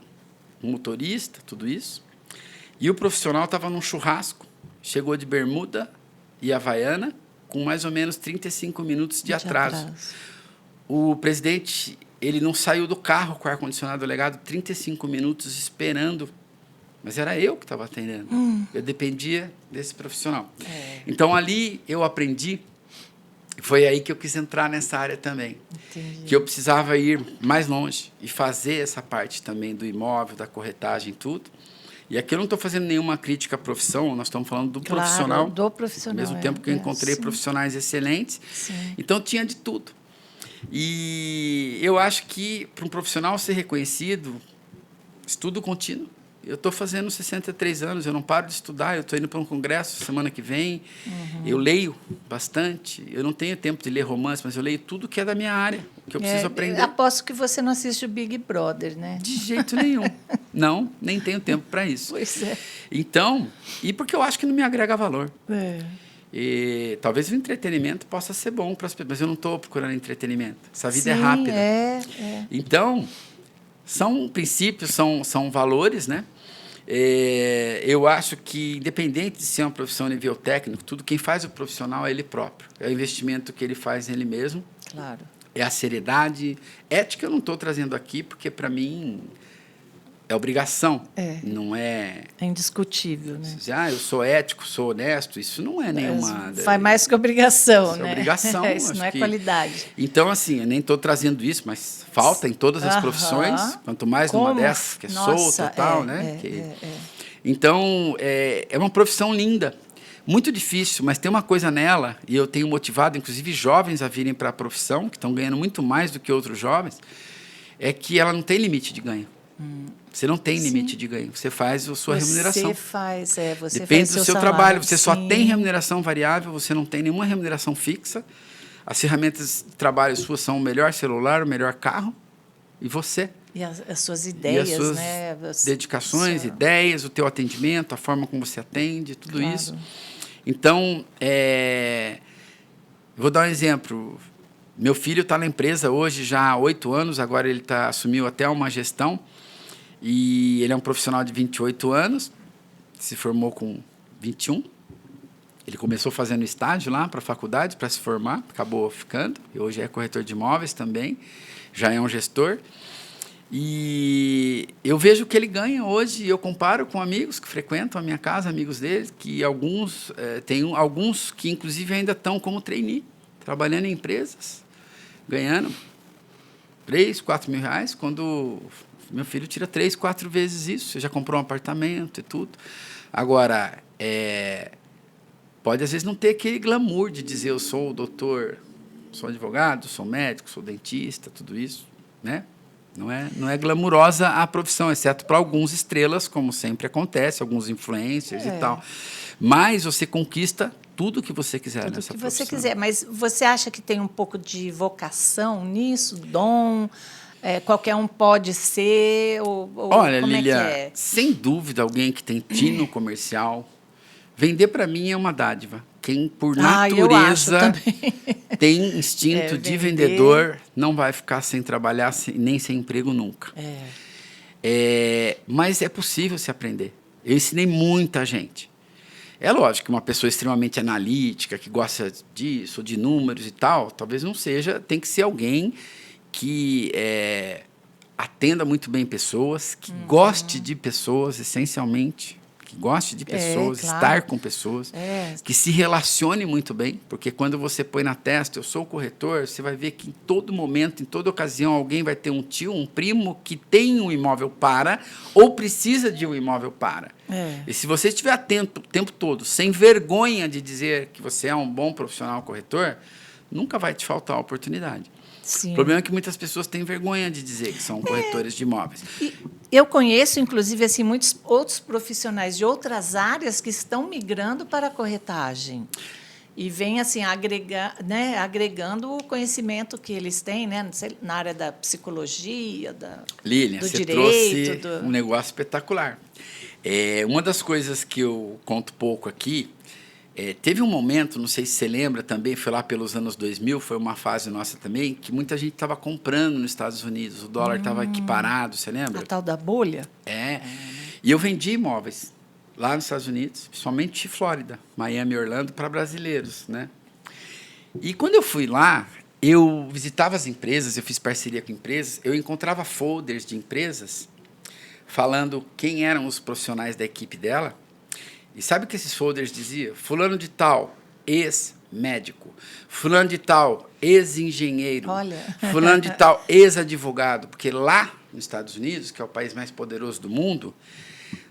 um motorista, tudo isso. E o profissional estava num churrasco, chegou de bermuda e havaiana, com mais ou menos 35 minutos de atraso. O presidente... Ele não saiu do carro com o ar-condicionado ligado 35 minutos esperando. Mas era eu que estava atendendo. Eu dependia desse profissional. Então, ali eu aprendi. Foi aí que eu quis entrar nessa área também. Entendi. Que eu precisava ir mais longe e fazer essa parte também do imóvel, da corretagem, tudo. E aqui eu não estou fazendo nenhuma crítica à profissão, nós estamos falando do profissional. Do profissional. Ao mesmo tempo que eu encontrei profissionais excelentes. Sim. Então, tinha de tudo. E eu acho que, para um profissional ser reconhecido, estudo contínuo. Eu estou fazendo 63 anos, eu não paro de estudar, eu estou indo para um congresso semana que vem, eu leio bastante, eu não tenho tempo de ler romance, mas eu leio tudo que é da minha área, que eu preciso aprender. Aposto que você não assiste o Big Brother, né? De jeito nenhum. Não, nem tenho tempo para isso. Pois é. Então, e porque eu acho que não me agrega valor. E talvez o entretenimento possa ser bom para as pessoas, mas eu não estou procurando entretenimento. Essa vida é rápida. Então, são princípios, são valores, né? Eu acho que, independente de ser uma profissão a nível técnico, tudo quem faz o profissional é ele próprio. É o investimento que ele faz nele mesmo. Claro. É a seriedade. Ética eu não estou trazendo aqui, porque, para mim... É obrigação, não é... É indiscutível, né? Eu sou ético, sou honesto, isso não é nenhuma... Faz mais que obrigação, isso né? É obrigação. Isso não é qualidade. Então, assim, eu nem estou trazendo isso, mas falta em todas as profissões, quanto mais numa dessas, que é solta e tal, né? Então, é uma profissão linda, muito difícil, mas tem uma coisa nela, e eu tenho motivado, inclusive, jovens a virem para a profissão, que estão ganhando muito mais do que outros jovens, é que ela não tem limite de ganho. Você não tem limite Sim. de ganho. Você faz a sua remuneração. Você Depende faz do seu salário, trabalho. Você só sim. tem remuneração variável, você não tem nenhuma remuneração fixa. As ferramentas de trabalho suas são o melhor celular, o melhor carro, e você. E as suas E ideias, as suas né? dedicações, Sua- ideias, o teu atendimento, a forma como você atende, tudo Claro. isso. Então, vou dar um exemplo. Meu filho está na empresa hoje já há 8 anos, agora ele assumiu até uma gestão, e ele é um profissional de 28 anos, se formou com 21. Ele começou fazendo estágio lá para a faculdade, para se formar, acabou ficando, e hoje é corretor de imóveis também, já é um gestor. E eu vejo o que ele ganha hoje, e eu comparo com amigos que frequentam a minha casa, amigos dele, que alguns, tem alguns que inclusive ainda estão como trainee, trabalhando em empresas, ganhando 3, 4 mil reais, quando meu filho tira 3, 4 vezes isso, já comprou um apartamento e tudo. Agora, pode às vezes não ter aquele glamour de dizer eu sou doutor, sou advogado, sou médico, sou dentista, tudo isso, né? Não é glamurosa a profissão, exceto para alguns estrelas, como sempre acontece, alguns influencers e tal. Mas você conquista tudo que você quiser nessa profissão. Tudo que você quiser. Mas você acha que tem um pouco de vocação nisso, dom? Qualquer um pode ser? Olha, como Lília, é que é? sem dúvida, alguém que tem tino comercial, vender para mim é uma dádiva. Quem, por natureza, tem instinto de vendedor, não vai ficar sem trabalhar, nem sem emprego nunca. Mas é possível se aprender. Eu ensinei muita gente. É lógico que uma pessoa extremamente analítica, que gosta disso, de números e tal, talvez não seja, tem que ser alguém que atenda muito bem pessoas, que goste de pessoas, essencialmente, que goste de pessoas, claro. estar com pessoas, que se relacione muito bem, porque quando você põe na testa, eu sou o corretor, você vai ver que em todo momento, em toda ocasião, alguém vai ter um tio, um primo que tem um imóvel para ou precisa de um imóvel para. E se você estiver atento o tempo todo, sem vergonha de dizer que você é um bom profissional corretor, nunca vai te faltar a oportunidade. Sim. O problema é que muitas pessoas têm vergonha de dizer que são corretores de imóveis. E eu conheço, inclusive, assim, muitos outros profissionais de outras áreas que estão migrando para a corretagem. E vem assim, agregando o conhecimento que eles têm, né, na área da psicologia, Lília, do você direito. trouxe um negócio espetacular. Uma das coisas que eu conto pouco aqui, teve um momento, não sei se você lembra também, foi lá pelos anos 2000, foi uma fase nossa também, que muita gente estava comprando nos Estados Unidos, o dólar estava equiparado, você lembra? A tal da bolha? E eu vendi imóveis lá nos Estados Unidos, principalmente Flórida, Miami e Orlando, para brasileiros, né? E quando eu fui lá, eu visitava as empresas, eu fiz parceria com empresas, eu encontrava folders de empresas falando quem eram os profissionais da equipe dela. E sabe o que esses folders diziam? Fulano de tal, ex-médico. Fulano de tal, ex-engenheiro. Olha. Fulano de tal, ex-advogado. Porque lá nos Estados Unidos, que é o país mais poderoso do mundo,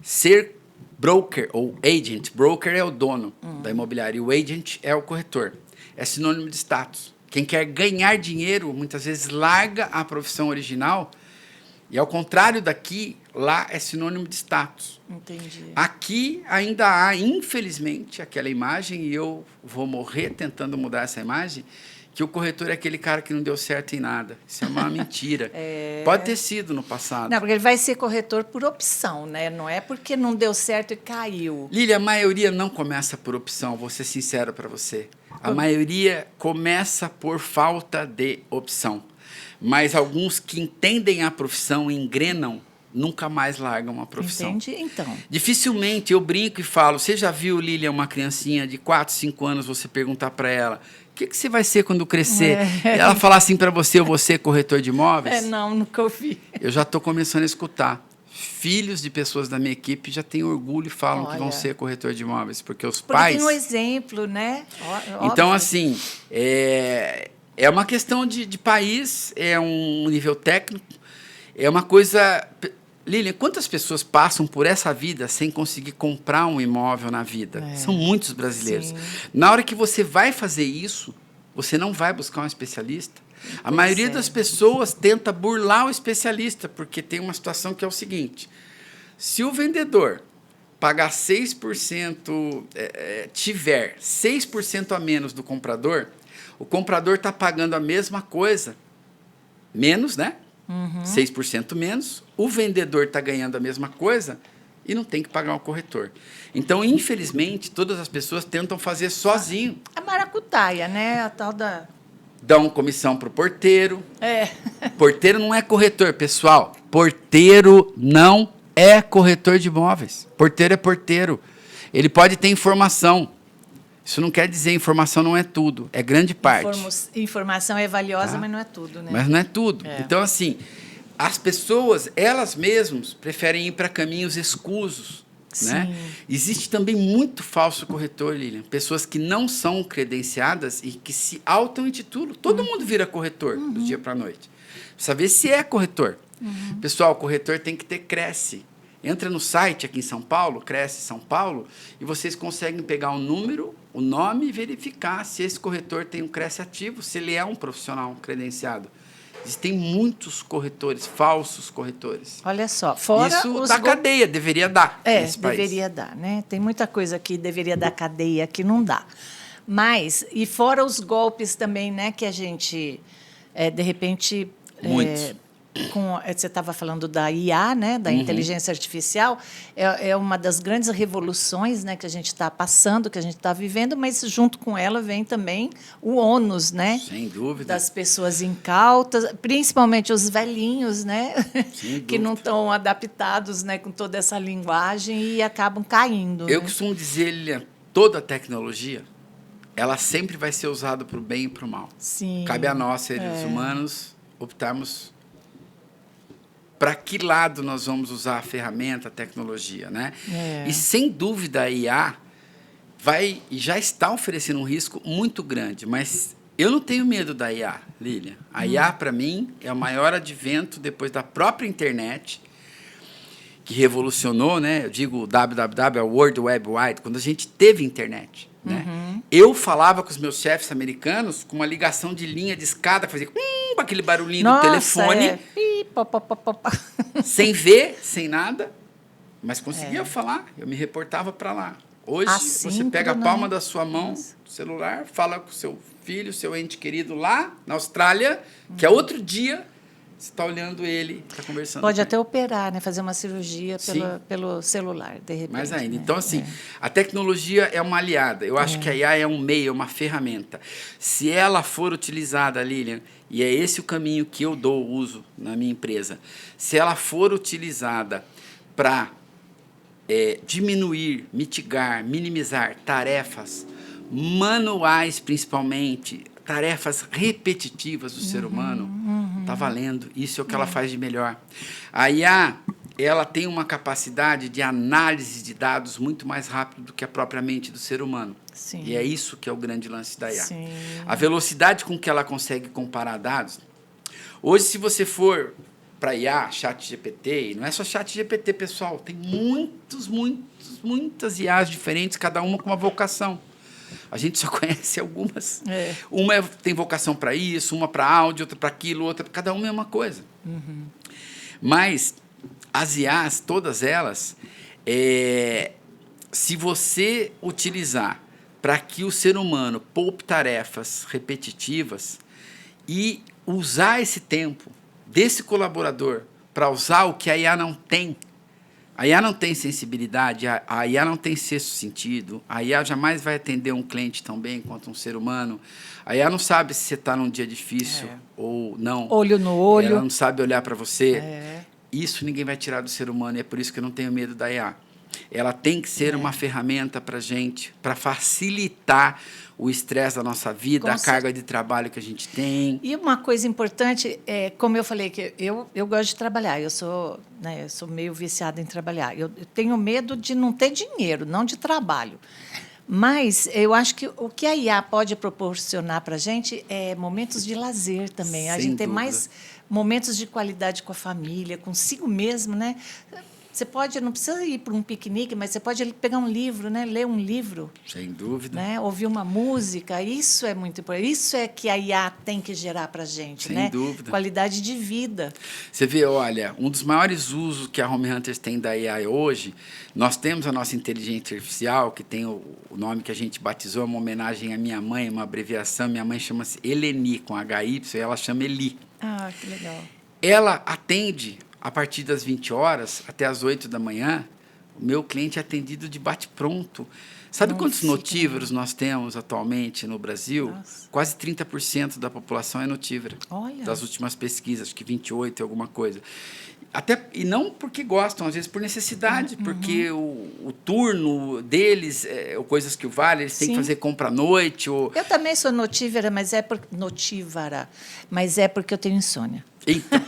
ser broker ou agent, broker é o dono da imobiliária e o agent é o corretor. É sinônimo de status. Quem quer ganhar dinheiro, muitas vezes larga a profissão original. E ao contrário daqui, lá é sinônimo de status. Entendi. Aqui ainda há, infelizmente, aquela imagem, e eu vou morrer tentando mudar essa imagem, que o corretor é aquele cara que não deu certo em nada. Isso é uma mentira. Pode ter sido no passado. Não, porque ele vai ser corretor por opção, né? Não é porque não deu certo e caiu. Lília, a maioria não começa por opção, vou ser sincero para você. A maioria começa por falta de opção. Mas alguns que entendem a profissão, engrenam, nunca mais largam a profissão. Entendi, então. Dificilmente eu brinco e falo, você já viu, Lília, uma criancinha de 4, 5 anos, você perguntar para ela, o que você vai ser quando crescer? E ela falar assim para você, eu vou ser corretor de imóveis? Não, nunca ouvi. Eu já estou começando a escutar. Filhos de pessoas da minha equipe já têm orgulho e falam que vão ser corretor de imóveis, porque os pais... Porque tem um exemplo, né? Então, assim, é uma questão de país, é um nível técnico, é uma coisa... Lília, quantas pessoas passam por essa vida sem conseguir comprar um imóvel na vida? São muitos brasileiros. Sim. Na hora que você vai fazer isso, você não vai buscar um especialista, A maioria das pessoas tenta burlar o especialista, porque tem uma situação que é o seguinte: se o vendedor pagar 6%, tiver 6% a menos do comprador, o comprador está pagando a mesma coisa, menos, né? 6% menos, o vendedor está ganhando a mesma coisa e não tem que pagar um corretor. Então, infelizmente, todas as pessoas tentam fazer sozinho. A maracutaia, né? A tal da... Dão comissão para o porteiro. É. Porteiro não é corretor, pessoal. Porteiro não é corretor de imóveis. Porteiro é porteiro. Ele pode ter informação. Isso não quer dizer informação não é tudo, é grande parte. Informação é valiosa, Tá? mas não é tudo, né? Mas não é tudo. É. Então, assim, as pessoas, elas mesmas, preferem ir para caminhos escusos. Né? Existe também muito falso corretor, Lilian. Pessoas que não são credenciadas e que se auto-intitulam. Todo mundo vira corretor do dia para a noite. Precisa ver se é corretor. Pessoal, o corretor tem que ter Cresce. Entra no site aqui em São Paulo, Cresce São Paulo, e vocês conseguem pegar o número, o nome e verificar se esse corretor tem um Cresce ativo, se ele é um profissional credenciado. Existem muitos corretores, falsos corretores. Olha só, fora isso da cadeia, deveria dar nesse país. Deveria dar, né? Tem muita coisa que deveria dar cadeia que não dá. Mas, e fora os golpes também, né? Que a gente, de repente... Muitos. Você estava falando da IA, né, da inteligência artificial, é uma das grandes revoluções, né, que a gente está passando, que a gente está vivendo, mas junto com ela vem também o ônus, né, sem dúvida, das pessoas incautas, principalmente os velhinhos, né, que não estão adaptados, né, com toda essa linguagem e acabam caindo. Eu né? costumo dizer, Lilian, toda tecnologia, ela sempre vai ser usada para o bem e para o mal. Sim. Cabe a nós, seres humanos, optarmos para que lado nós vamos usar a ferramenta, a tecnologia, né? E, sem dúvida, a IA vai e já está oferecendo um risco muito grande, mas eu não tenho medo da IA, Lilian. A IA, para mim, é o maior advento depois da própria internet, que revolucionou, né? Eu digo www, é o World Wide Wide, quando a gente teve internet. Né? Eu falava com os meus chefes americanos com uma ligação de linha de escada, fazia aquele barulhinho do telefone, sem ver, sem nada, mas conseguia falar, eu me reportava para lá. Hoje, você pega a palma da sua mão, celular, fala com seu filho, seu ente querido lá na Austrália, que é outro dia, você está olhando ele, está conversando. Pode até operar, né? Fazer uma cirurgia pelo celular, de repente. Mais ainda. Né? Então, assim, a tecnologia é uma aliada. Eu acho que a IA é um meio, é uma ferramenta. Se ela for utilizada, Lilian, e é esse o caminho que eu dou uso na minha empresa, se ela for utilizada para diminuir, mitigar, minimizar tarefas manuais, principalmente, tarefas repetitivas do ser humano, está valendo. Isso é o que ela faz de melhor. A IA, ela tem uma capacidade de análise de dados muito mais rápido do que a própria mente do ser humano. Sim. E é isso que é o grande lance da IA. Sim. A velocidade com que ela consegue comparar dados. Hoje, se você for para IA, ChatGPT, e não é só ChatGPT, pessoal, tem muitas IAs diferentes, cada uma com uma vocação. A gente só conhece algumas. Uma tem vocação para isso, uma para áudio, outra para aquilo, outra... Cada uma é uma coisa. Mas as IAs, todas elas, se você utilizar para que o ser humano poupe tarefas repetitivas e usar esse tempo desse colaborador para usar o que a IA não tem. A IA não tem sensibilidade, a IA não tem sexto sentido, a IA jamais vai atender um cliente tão bem quanto um ser humano. A IA não sabe se você está num dia difícil ou não. Olho no olho. Ela não sabe olhar para você. Isso ninguém vai tirar do ser humano e é por isso que eu não tenho medo da IA. Ela tem que ser uma ferramenta para a gente, para facilitar o estresse da nossa vida, a carga de trabalho que a gente tem. E uma coisa importante, como eu falei, que eu gosto de trabalhar, eu sou meio viciada em trabalhar. Eu tenho medo de não ter dinheiro, não de trabalho. Mas eu acho que o que a IA pode proporcionar para a gente é momentos de lazer também. A gente tem mais momentos de qualidade com a família, consigo mesmo, né? Você pode, não precisa ir para um piquenique, mas você pode pegar um livro, né? Ler um livro. Sem dúvida. Né? Ouvir uma música, isso é muito importante. Isso é que a IA tem que gerar para a gente, Sem né? dúvida. Qualidade de vida. Você vê, olha, um dos maiores usos que a Home Hunters tem da AI hoje, nós temos a nossa inteligência artificial, que tem o nome que a gente batizou, uma homenagem à minha mãe, uma abreviação. Minha mãe chama-se Eleni, com HY, e ela chama Eli. Ah, que legal. Ela atende a partir das 20 horas até as 8 da manhã. O meu cliente é atendido de bate-pronto. Sabe Não quantos fica, notívaros nós temos atualmente no Brasil? Nossa. Quase 30% da população é notívora. Olha. Das últimas pesquisas, acho que 28 e alguma coisa. Até, e não porque gostam, às vezes por necessidade, porque o turno deles, ou coisas que o vale, eles têm que Sim. fazer compra à noite. Ou... Eu também sou notívara, mas é porque eu tenho insônia. Então,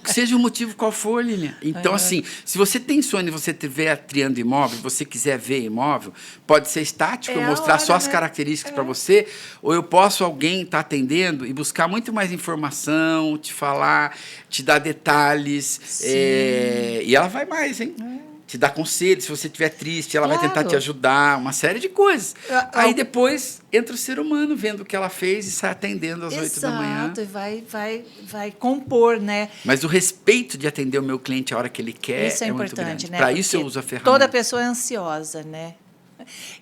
seja o motivo qual for, Lilian. Então, assim, se você tem sonho e você estiver triando imóvel, você quiser ver imóvel, pode ser estático, É eu a mostrar hora, só as né? características para você, ou eu posso alguém estar atendendo e buscar muito mais informação, te falar, te dar detalhes, e ela vai mais, hein? Te dar conselho, se você estiver triste, ela vai tentar Claro. te ajudar, uma série de coisas. Eu- Aí depois entra o ser humano vendo o que ela fez e sai atendendo às 8 da manhã. Exato, e vai compor, né? Mas o respeito de atender o meu cliente a hora que ele quer Isso é muito importante, grande. né? Para isso eu Porque uso a ferramenta. toda pessoa é ansiosa, né?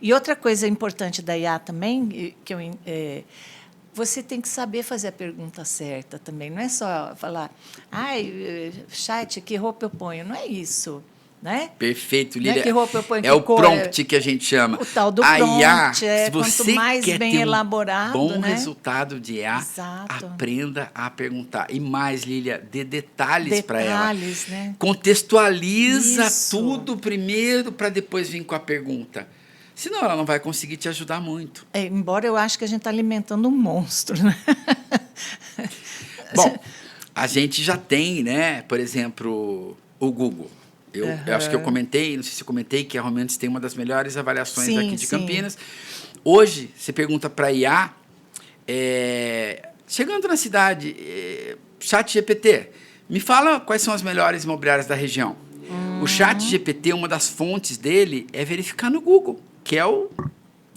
E outra coisa importante da IA também, que você tem que saber fazer a pergunta certa também. Não é só falar, chat, que roupa eu ponho? Não é isso, né? Perfeito, Não é Lília. que roupa eu ponho, É que o cor, prompt que a gente chama. o tal do A IA, prompt, se quanto você mais quer bem ter elaborado, bom né? resultado de IA, Exato. aprenda a perguntar. E mais, Lília, dê detalhes para ela. Detalhes, né? Contextualiza Isso. tudo primeiro para depois vir com a pergunta. Senão ela não vai conseguir te ajudar muito. Embora eu acho que a gente está alimentando um monstro, né? Bom, a gente já tem, né, por exemplo, o Google. Eu acho que eu comentei, não sei se eu comentei, que a Home Hunters tem uma das melhores avaliações Sim, daqui de sim. Campinas. Hoje, você pergunta para a IA, chegando na cidade, chat GPT, me fala quais são as melhores imobiliárias da região. O chat GPT, uma das fontes dele é verificar no Google, que é o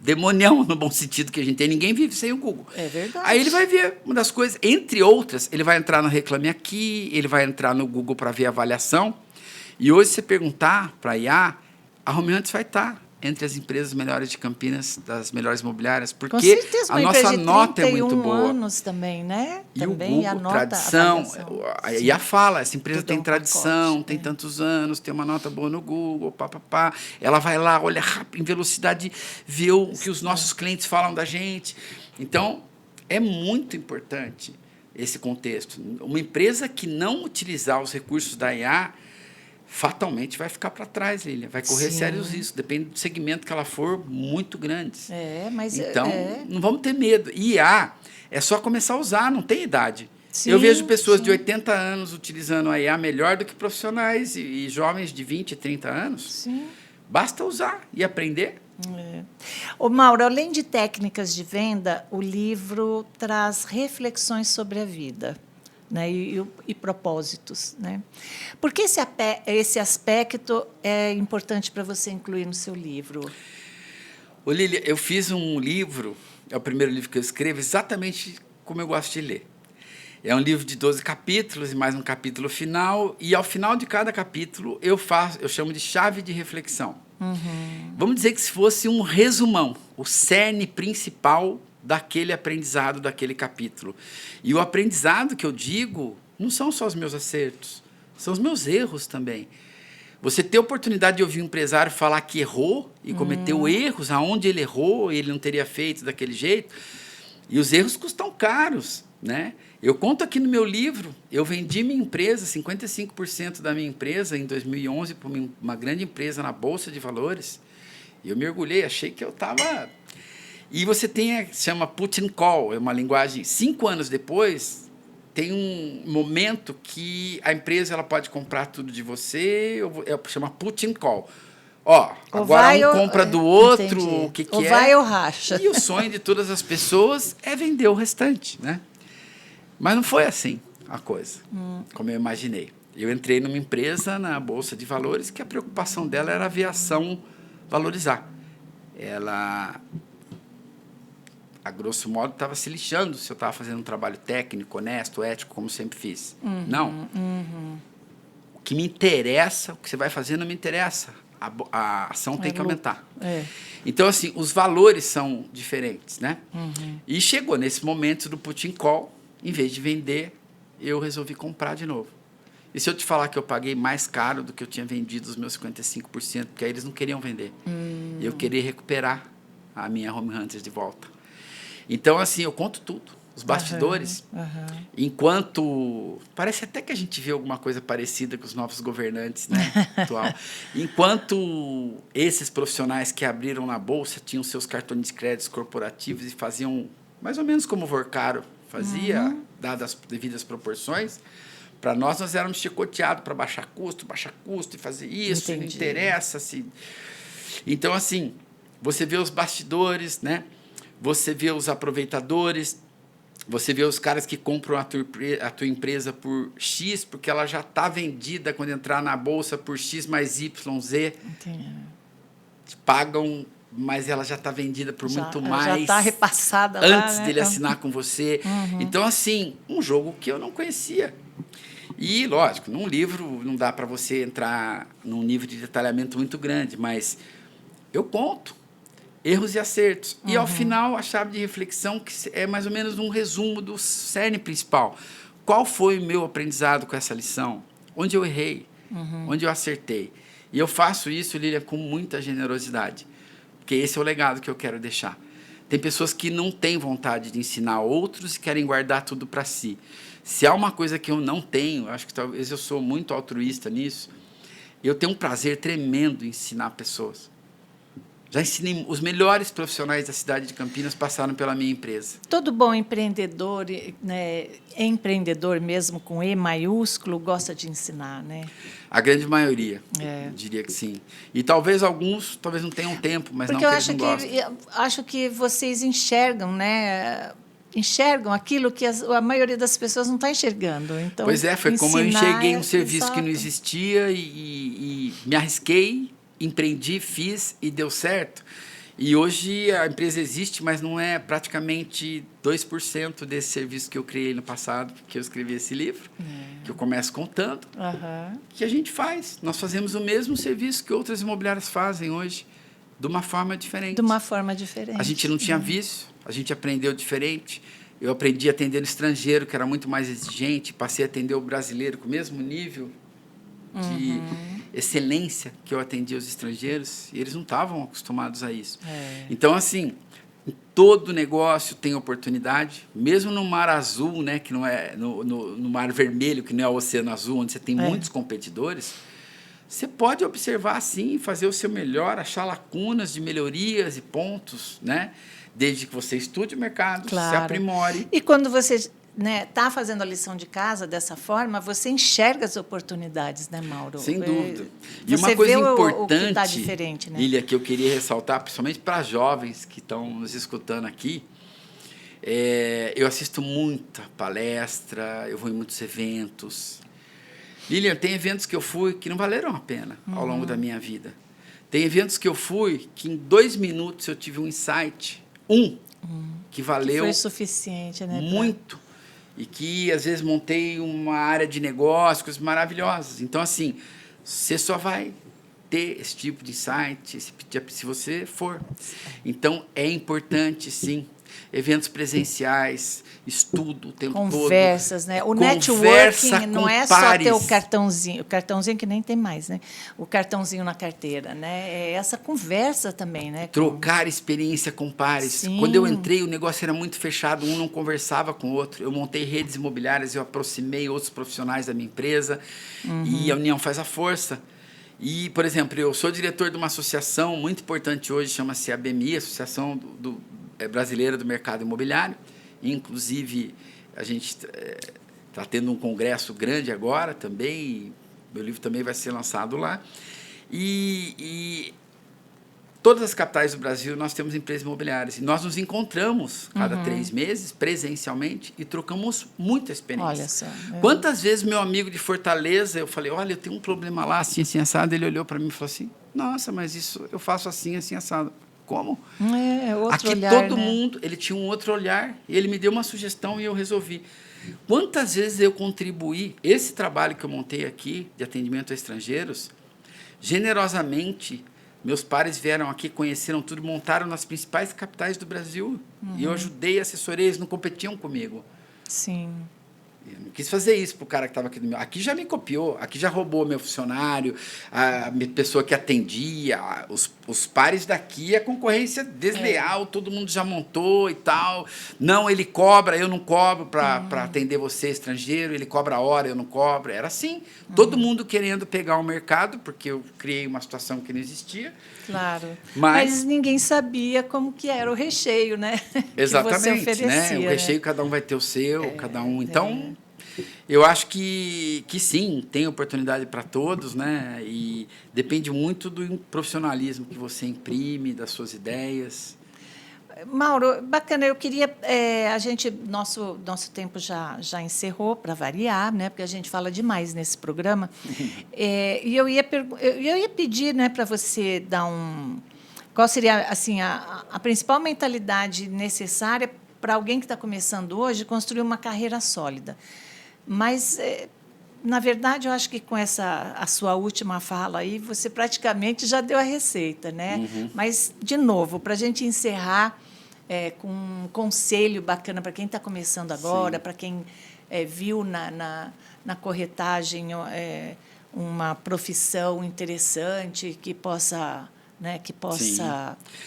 demonião, no bom sentido que a gente tem. Ninguém vive sem o Google. É verdade. Aí ele vai ver uma das coisas, entre outras, ele vai entrar no Reclame Aqui, ele vai entrar no Google para ver a avaliação. E hoje, se você perguntar para a IA, a Home Hunters vai estar entre as empresas melhores de Campinas, das melhores imobiliárias, Com porque certeza, a uma nossa empresa de nota é muito 31 boa. anos também, né? E também o Google, anota tradição, avaliação. a Sim. IA fala, essa empresa Tudo tem é um tradição, pacote, tem né? tantos anos, tem uma nota boa no Google, pá. Ela vai lá, olha rápido, em velocidade, vê o que os nossos clientes falam da gente. Então, é muito importante esse contexto. Uma empresa que não utilizar os recursos da IA, fatalmente vai ficar para trás, Lília. Vai correr Sim. sérios riscos, depende do segmento que ela for, muito grandes. Mas Então, não vamos ter medo. IA é só começar a usar, não tem idade. Sim, Eu vejo pessoas sim. de 80 anos utilizando a IA melhor do que profissionais e jovens de 20, 30 anos. Sim. Basta usar e aprender. Ô, Mauro, além de técnicas de venda, o livro traz reflexões sobre a vida, né, e propósitos, né? Por que esse aspecto é importante para você incluir no seu livro? Ô, Lília, eu fiz um livro, é o primeiro livro que eu escrevo, exatamente como eu gosto de ler. É um livro de 12 capítulos e mais um capítulo final, e ao final de cada capítulo eu chamo de chave de reflexão. Vamos dizer que se fosse um resumão, o cerne principal daquele aprendizado, daquele capítulo. E o aprendizado que eu digo não são só os meus acertos, são os meus erros também. Você ter a oportunidade de ouvir um empresário falar que errou e cometeu erros, aonde ele errou e ele não teria feito daquele jeito, e os erros custam caros, né? Eu conto aqui no meu livro, eu vendi minha empresa, 55% da minha empresa em 2011 para uma grande empresa na Bolsa de Valores, e eu me orgulhei, achei que eu estava... E você tem, chama put and call, é uma linguagem, 5 anos depois, tem um momento que a empresa ela pode comprar tudo de você, chama put and call. Ó, Ou agora vai um ou- compra do outro, entendi. o que Ou é. vai ou racha. E o sonho de todas as pessoas é vender o restante, né? Mas não foi assim a coisa, como eu imaginei. Eu entrei numa empresa na Bolsa de Valores que a preocupação dela era a aviação valorizar. Ela, a grosso modo, estava se lixando se eu estava fazendo um trabalho técnico, honesto, ético, como sempre fiz. Não. O que me interessa, o que você vai fazer não me interessa. A ação tem que aumentar. Então, assim, os valores são diferentes, né? E chegou nesse momento do Putin Call, em vez de vender, eu resolvi comprar de novo. E se eu te falar que eu paguei mais caro do que eu tinha vendido os meus 55%, porque aí eles não queriam vender. E eu queria recuperar a minha Home Hunters de volta. Então, assim, eu conto tudo. Os bastidores, enquanto... Parece até que a gente vê alguma coisa parecida com os novos governantes, né, atual. Enquanto esses profissionais que abriram na Bolsa tinham seus cartões de crédito corporativos e faziam mais ou menos como o Vorcaro fazia, dadas as devidas proporções, para nós éramos chicoteados para baixar custo e fazer isso, não interessa. Então, assim, você vê os bastidores, né? Você vê os aproveitadores, você vê os caras que compram a tua empresa por X, porque ela já está vendida quando entrar na Bolsa por X mais YZ. Entendi. Pagam, mas ela já está vendida por muito mais. Já está repassada antes lá, né? dele assinar com você. Então, assim, um jogo que eu não conhecia. E, lógico, num livro não dá para você entrar num nível de detalhamento muito grande, mas eu conto erros e acertos. E, ao final, a chave de reflexão que é mais ou menos um resumo do cerne principal. Qual foi o meu aprendizado com essa lição? Onde eu errei? Onde eu acertei? E eu faço isso, Lília, com muita generosidade, porque esse é o legado que eu quero deixar. Tem pessoas que não têm vontade de ensinar outros e querem guardar tudo para si. Se há uma coisa que eu não tenho, acho que talvez eu sou muito altruísta nisso, eu tenho um prazer tremendo em ensinar pessoas. Já ensinei, os melhores profissionais da cidade de Campinas passaram pela minha empresa. Todo bom empreendedor, né, empreendedor mesmo com E maiúsculo, gosta de ensinar, né? A grande maioria, diria que sim. E talvez alguns, talvez não tenham tempo, mas porque não que eles não gostem. Eu acho que vocês enxergam, né? Enxergam aquilo que a maioria das pessoas não está enxergando. Então, pois é, foi como eu enxerguei um serviço que não existia e me arrisquei, empreendi, fiz e deu certo. E hoje a empresa existe, mas não é praticamente 2% desse serviço que eu criei no passado, que eu escrevi esse livro, que eu começo contando, que a gente faz. Nós fazemos o mesmo serviço que outras imobiliárias fazem hoje, de uma forma diferente. De uma forma diferente. A gente não tinha vício, a gente aprendeu diferente. Eu aprendi a atender o estrangeiro, que era muito mais exigente, passei a atender o brasileiro com o mesmo nível de excelência que eu atendia os estrangeiros, e eles não estavam acostumados a isso. Então, assim, em todo negócio tem oportunidade, mesmo no mar azul, né, que não é no mar vermelho, que não é o oceano azul, onde você tem muitos competidores, você pode observar, sim, fazer o seu melhor, achar lacunas de melhorias e pontos, né, desde que você estude o mercado, se aprimore. E quando você está fazendo a lição de casa dessa forma, você enxerga as oportunidades, né, Mauro? Sem dúvida. E uma coisa importante, tá diferente, né? Lília, que eu queria ressaltar, principalmente para jovens que estão nos escutando aqui, eu assisto muita palestra, eu vou em muitos eventos. Lília, tem eventos que eu fui que não valeram a pena ao longo da minha vida. Tem eventos que eu fui que em 2 minutos eu tive um insight, que valeu... Que foi suficiente, né? Muito. E que, às vezes, montei uma área de negócio, coisas maravilhosas. Então, assim, você só vai ter esse tipo de insight se você for. Então, é importante, sim, eventos presenciais, estudo o tempo todo. Conversas, né? O networking não é só ter o cartãozinho que nem tem mais, né? O cartãozinho na carteira, né? É essa conversa também, né? Trocar experiência com pares. Sim. Quando eu entrei, o negócio era muito fechado, um não conversava com o outro. Eu montei redes imobiliárias, eu aproximei outros profissionais da minha empresa, e a união faz a força. E, por exemplo, eu sou diretor de uma associação muito importante hoje, chama-se ABMI, Associação Brasileira do Mercado Imobiliário. Inclusive, a gente está tendo um congresso grande agora também, meu livro também vai ser lançado lá. E Todas as capitais do Brasil, nós temos empresas imobiliárias. E nós nos encontramos cada 3 meses, presencialmente, e trocamos muita experiência. Olha só. Quantas vezes meu amigo de Fortaleza, eu falei, olha, eu tenho um problema lá, assim, assim, assado. Ele olhou para mim e falou assim, nossa, mas isso eu faço assim, assim, assado. Como? Outro Aqui olhar, todo né? mundo, ele tinha um outro olhar, e ele me deu uma sugestão e eu resolvi. Quantas vezes eu contribuí, esse trabalho que eu montei aqui, de atendimento a estrangeiros, generosamente, meus pares vieram aqui, conheceram tudo, montaram nas principais capitais do Brasil. E eu ajudei, assessorei, eles não competiam comigo. Sim. Eu não quis fazer isso para o cara que estava aqui do meu. Aqui já me copiou, aqui já roubou meu funcionário, a pessoa que atendia, os pares daqui, a concorrência desleal, todo mundo já montou e tal. Não, ele cobra, eu não cobro para atender você, estrangeiro, ele cobra a hora, eu não cobro. Era assim, todo mundo querendo pegar o mercado, porque eu criei uma situação que não existia. Claro. Mas ninguém sabia como que era o recheio, né? exatamente, que você oferecia, né? O recheio, cada um vai ter o seu, cada um. Então, eu acho que sim, tem oportunidade para todos, né? E depende muito do profissionalismo que você imprime, das suas ideias. Mauro, bacana, eu queria. Nosso tempo já encerrou, para variar, né? Porque a gente fala demais nesse programa. E eu ia pedir, né, para você dar qual seria assim, a principal mentalidade necessária para alguém que está começando hoje construir uma carreira sólida. Mas, na verdade, eu acho que com a sua última fala aí, você praticamente já deu a receita, né? Mas, de novo, para a gente encerrar com um conselho bacana para quem está começando agora, para quem viu na corretagem uma profissão interessante que possa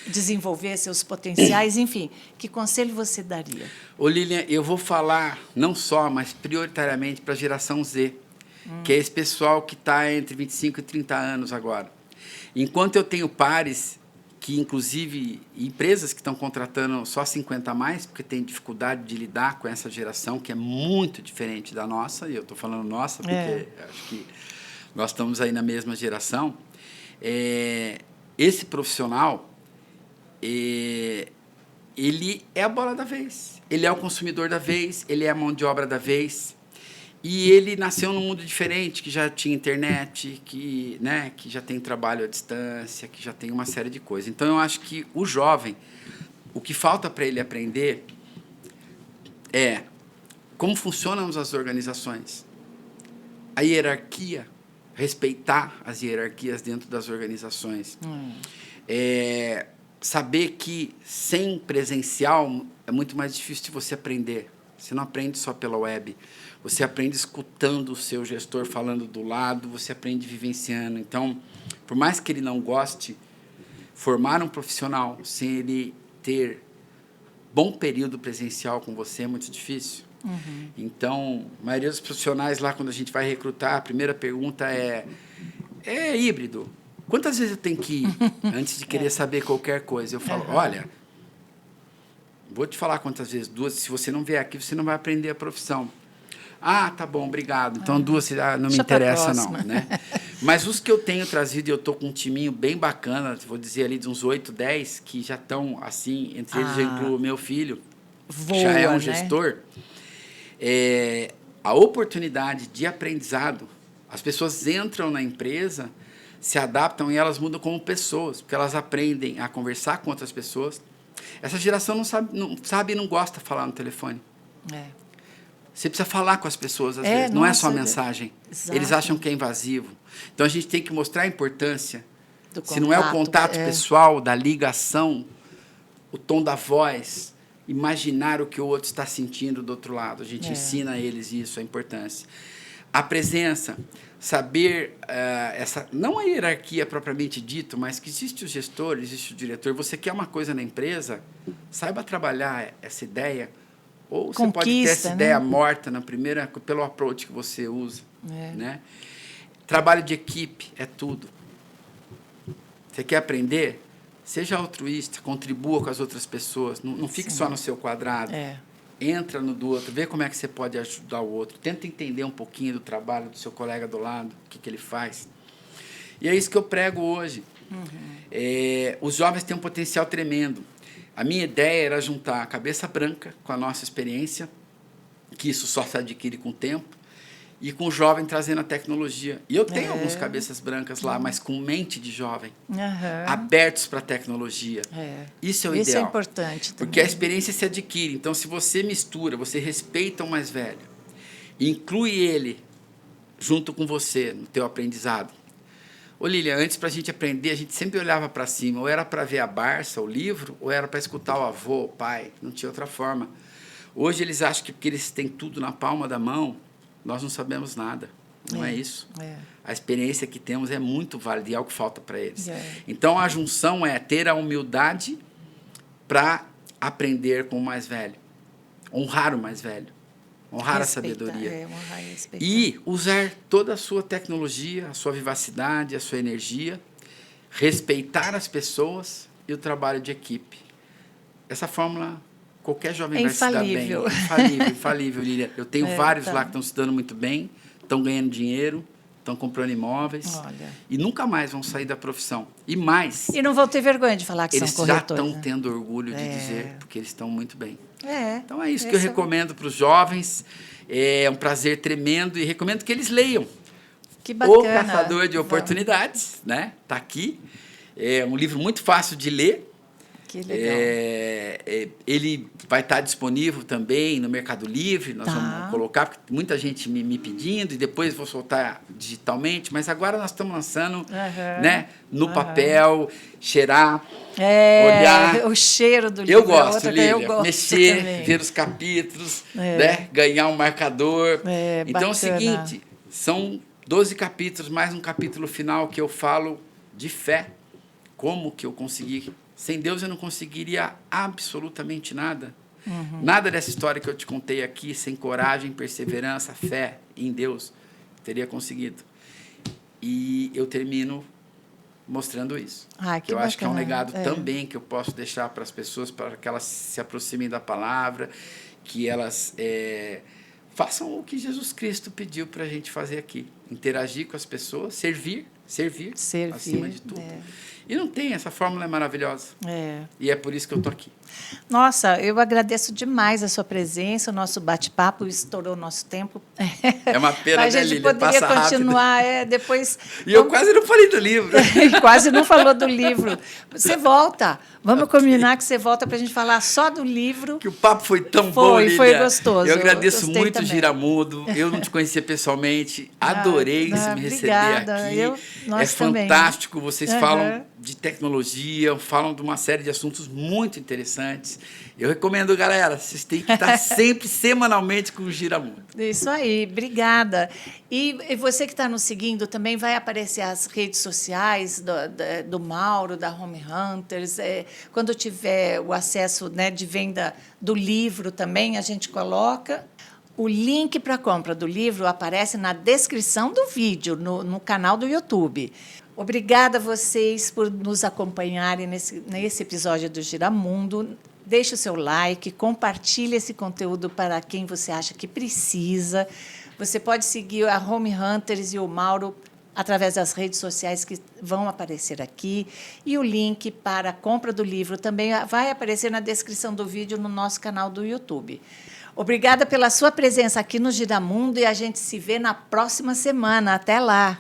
desenvolver seus potenciais, enfim, que conselho você daria? Ô, Lilian, eu vou falar não só, mas prioritariamente para a geração Z, que é esse pessoal que está entre 25 e 30 anos agora. Enquanto eu tenho pares que, inclusive, empresas que estão contratando só 50 a mais, porque tem dificuldade de lidar com essa geração, que é muito diferente da nossa, e eu estou falando nossa, porque acho que nós estamos aí na mesma geração. Esse profissional, ele é a bola da vez, ele é o consumidor da vez, ele é a mão de obra da vez, e ele nasceu num mundo diferente, que já tinha internet, que já tem trabalho à distância, que já tem uma série de coisas. Então, eu acho que o jovem, o que falta para ele aprender é como funcionam as organizações, a hierarquia, respeitar as hierarquias dentro das organizações. Saber que sem presencial é muito mais difícil de você aprender. Você não aprende só pela web. Você aprende escutando o seu gestor falando do lado, você aprende vivenciando. Então, por mais que ele não goste, formar um profissional sem ele ter bom período presencial com você é muito difícil. Então, a maioria dos profissionais lá, quando a gente vai recrutar, a primeira pergunta é híbrido? Quantas vezes eu tenho que ir antes de querer saber qualquer coisa? Eu falo, olha, vou te falar quantas vezes, 2, se você não vier aqui, você não vai aprender a profissão. Ah, tá bom, obrigado. Então, 2 não me interessa, não. Né? Mas os que eu tenho trazido, e eu estou com um timinho bem bacana, vou dizer ali de uns 8, 10, que já estão assim, entre eles já incluo o meu filho, que já é um gestor. A oportunidade de aprendizado, as pessoas entram na empresa, se adaptam e elas mudam como pessoas, porque elas aprendem a conversar com outras pessoas. Essa geração não sabe e não gosta de falar no telefone. Você precisa falar com as pessoas, às vezes, não é só mensagem. Exato. Eles acham que é invasivo. Então, a gente tem que mostrar a importância. Se não é o contato pessoal, da ligação, o tom da voz, imaginar o que o outro está sentindo do outro lado. A gente ensina a eles isso, a importância. A presença, saber não a hierarquia propriamente dito, mas que existe o gestor, existe o diretor. Você quer uma coisa na empresa, saiba trabalhar essa ideia. Ou você pode ter essa ideia morta na primeira, pelo approach que você usa. Né? Trabalho de equipe é tudo. Você quer aprender? Seja altruísta, contribua com as outras pessoas. Não fique só no seu quadrado. Entra no do outro, vê como é que você pode ajudar o outro. Tenta entender um pouquinho do trabalho do seu colega do lado, o que ele faz. E é isso que eu prego hoje. Os jovens têm um potencial tremendo. A minha ideia era juntar a cabeça branca com a nossa experiência, que isso só se adquire com o tempo, e com o jovem trazendo a tecnologia. E eu tenho alguns cabeças brancas lá, mas com mente de jovem, abertos para a tecnologia. Isso é o ideal. Isso é importante também. Porque a experiência se adquire. Então, se você mistura, você respeita o mais velho, inclui ele junto com você no teu aprendizado. Ô, Lília, antes, para a gente aprender, a gente sempre olhava para cima. Ou era para ver a Barça, o livro, ou era para escutar o avô, o pai. Não tinha outra forma. Hoje, eles acham que porque eles têm tudo na palma da mão, nós não sabemos nada. Não é isso. A experiência que temos é muito válida e é o que falta para eles. Então, a junção é ter a humildade para aprender com o mais velho. Honrar o mais velho. Honrar a sabedoria. Honrar e respeitar. E usar toda a sua tecnologia, a sua vivacidade, a sua energia, respeitar as pessoas e o trabalho de equipe. Essa fórmula, qualquer jovem vai se dar bem. Infalível, Lília. Eu tenho vários lá que estão se dando muito bem, estão ganhando dinheiro, estão comprando imóveis. Olha. E nunca mais vão sair da profissão. E mais... E não vão ter vergonha de falar que eles são já corretores. estão tendo orgulho de dizer, porque eles estão muito bem. Então é isso que eu Esse recomendo para os jovens. É um prazer tremendo e recomendo que eles leiam. Que bacana. O Caçador de Oportunidades, né? Tá aqui. É um livro muito fácil de ler. Que legal. Ele vai estar disponível também no Mercado Livre. Nós vamos colocar, porque muita gente me pedindo, e depois vou soltar digitalmente. Mas agora nós estamos lançando né, no papel, cheirar, olhar. O cheiro do livro. Eu gosto, Lília. Eu gosto mexer, também. ver os capítulos, né, ganhar um marcador. Então é o seguinte, são 12 capítulos, mais um capítulo final que eu falo de fé. Como que eu consegui... Sem Deus eu não conseguiria absolutamente nada. Nada dessa história que eu te contei aqui, sem coragem, perseverança, fé em Deus, teria conseguido. E eu termino mostrando isso. Que eu acho que é um bacana. legado também que eu posso deixar para as pessoas, para que elas se aproximem da palavra, que elas façam o que Jesus Cristo pediu para a gente fazer aqui. Interagir com as pessoas, servir acima de tudo. E não tem, essa fórmula é maravilhosa. E é por isso que eu estou aqui. Nossa, eu agradeço demais a sua presença, o nosso bate-papo, estourou o nosso tempo. É uma pena, a gente Lília, poderia passa continuar depois... E eu quase não falei do livro. Quase não falou do livro. Você volta. Vamos combinar que você volta para a gente falar só do livro. Que o papo foi tão bom, Lília. Foi gostoso. Eu agradeço muito, também. Giramundo. Eu não te conhecia pessoalmente. Adorei me receber aqui. Nós fantástico. Também. Vocês falam de tecnologia, falam de uma série de assuntos muito interessantes. Eu recomendo, galera, vocês têm que estar sempre, semanalmente, com o Giramundo. Isso aí, obrigada. E você que está nos seguindo, também vai aparecer as redes sociais do Mauro, da Home Hunters. Quando tiver o acesso, né, de venda do livro também, a gente coloca. O link para a compra do livro aparece na descrição do vídeo, no canal do YouTube. Obrigada a vocês por nos acompanharem nesse episódio do Giramundo. Deixe o seu like, compartilhe esse conteúdo para quem você acha que precisa. Você pode seguir a Home Hunters e o Mauro através das redes sociais que vão aparecer aqui. E o link para a compra do livro também vai aparecer na descrição do vídeo no nosso canal do YouTube. Obrigada pela sua presença aqui no Giramundo e a gente se vê na próxima semana. Até lá!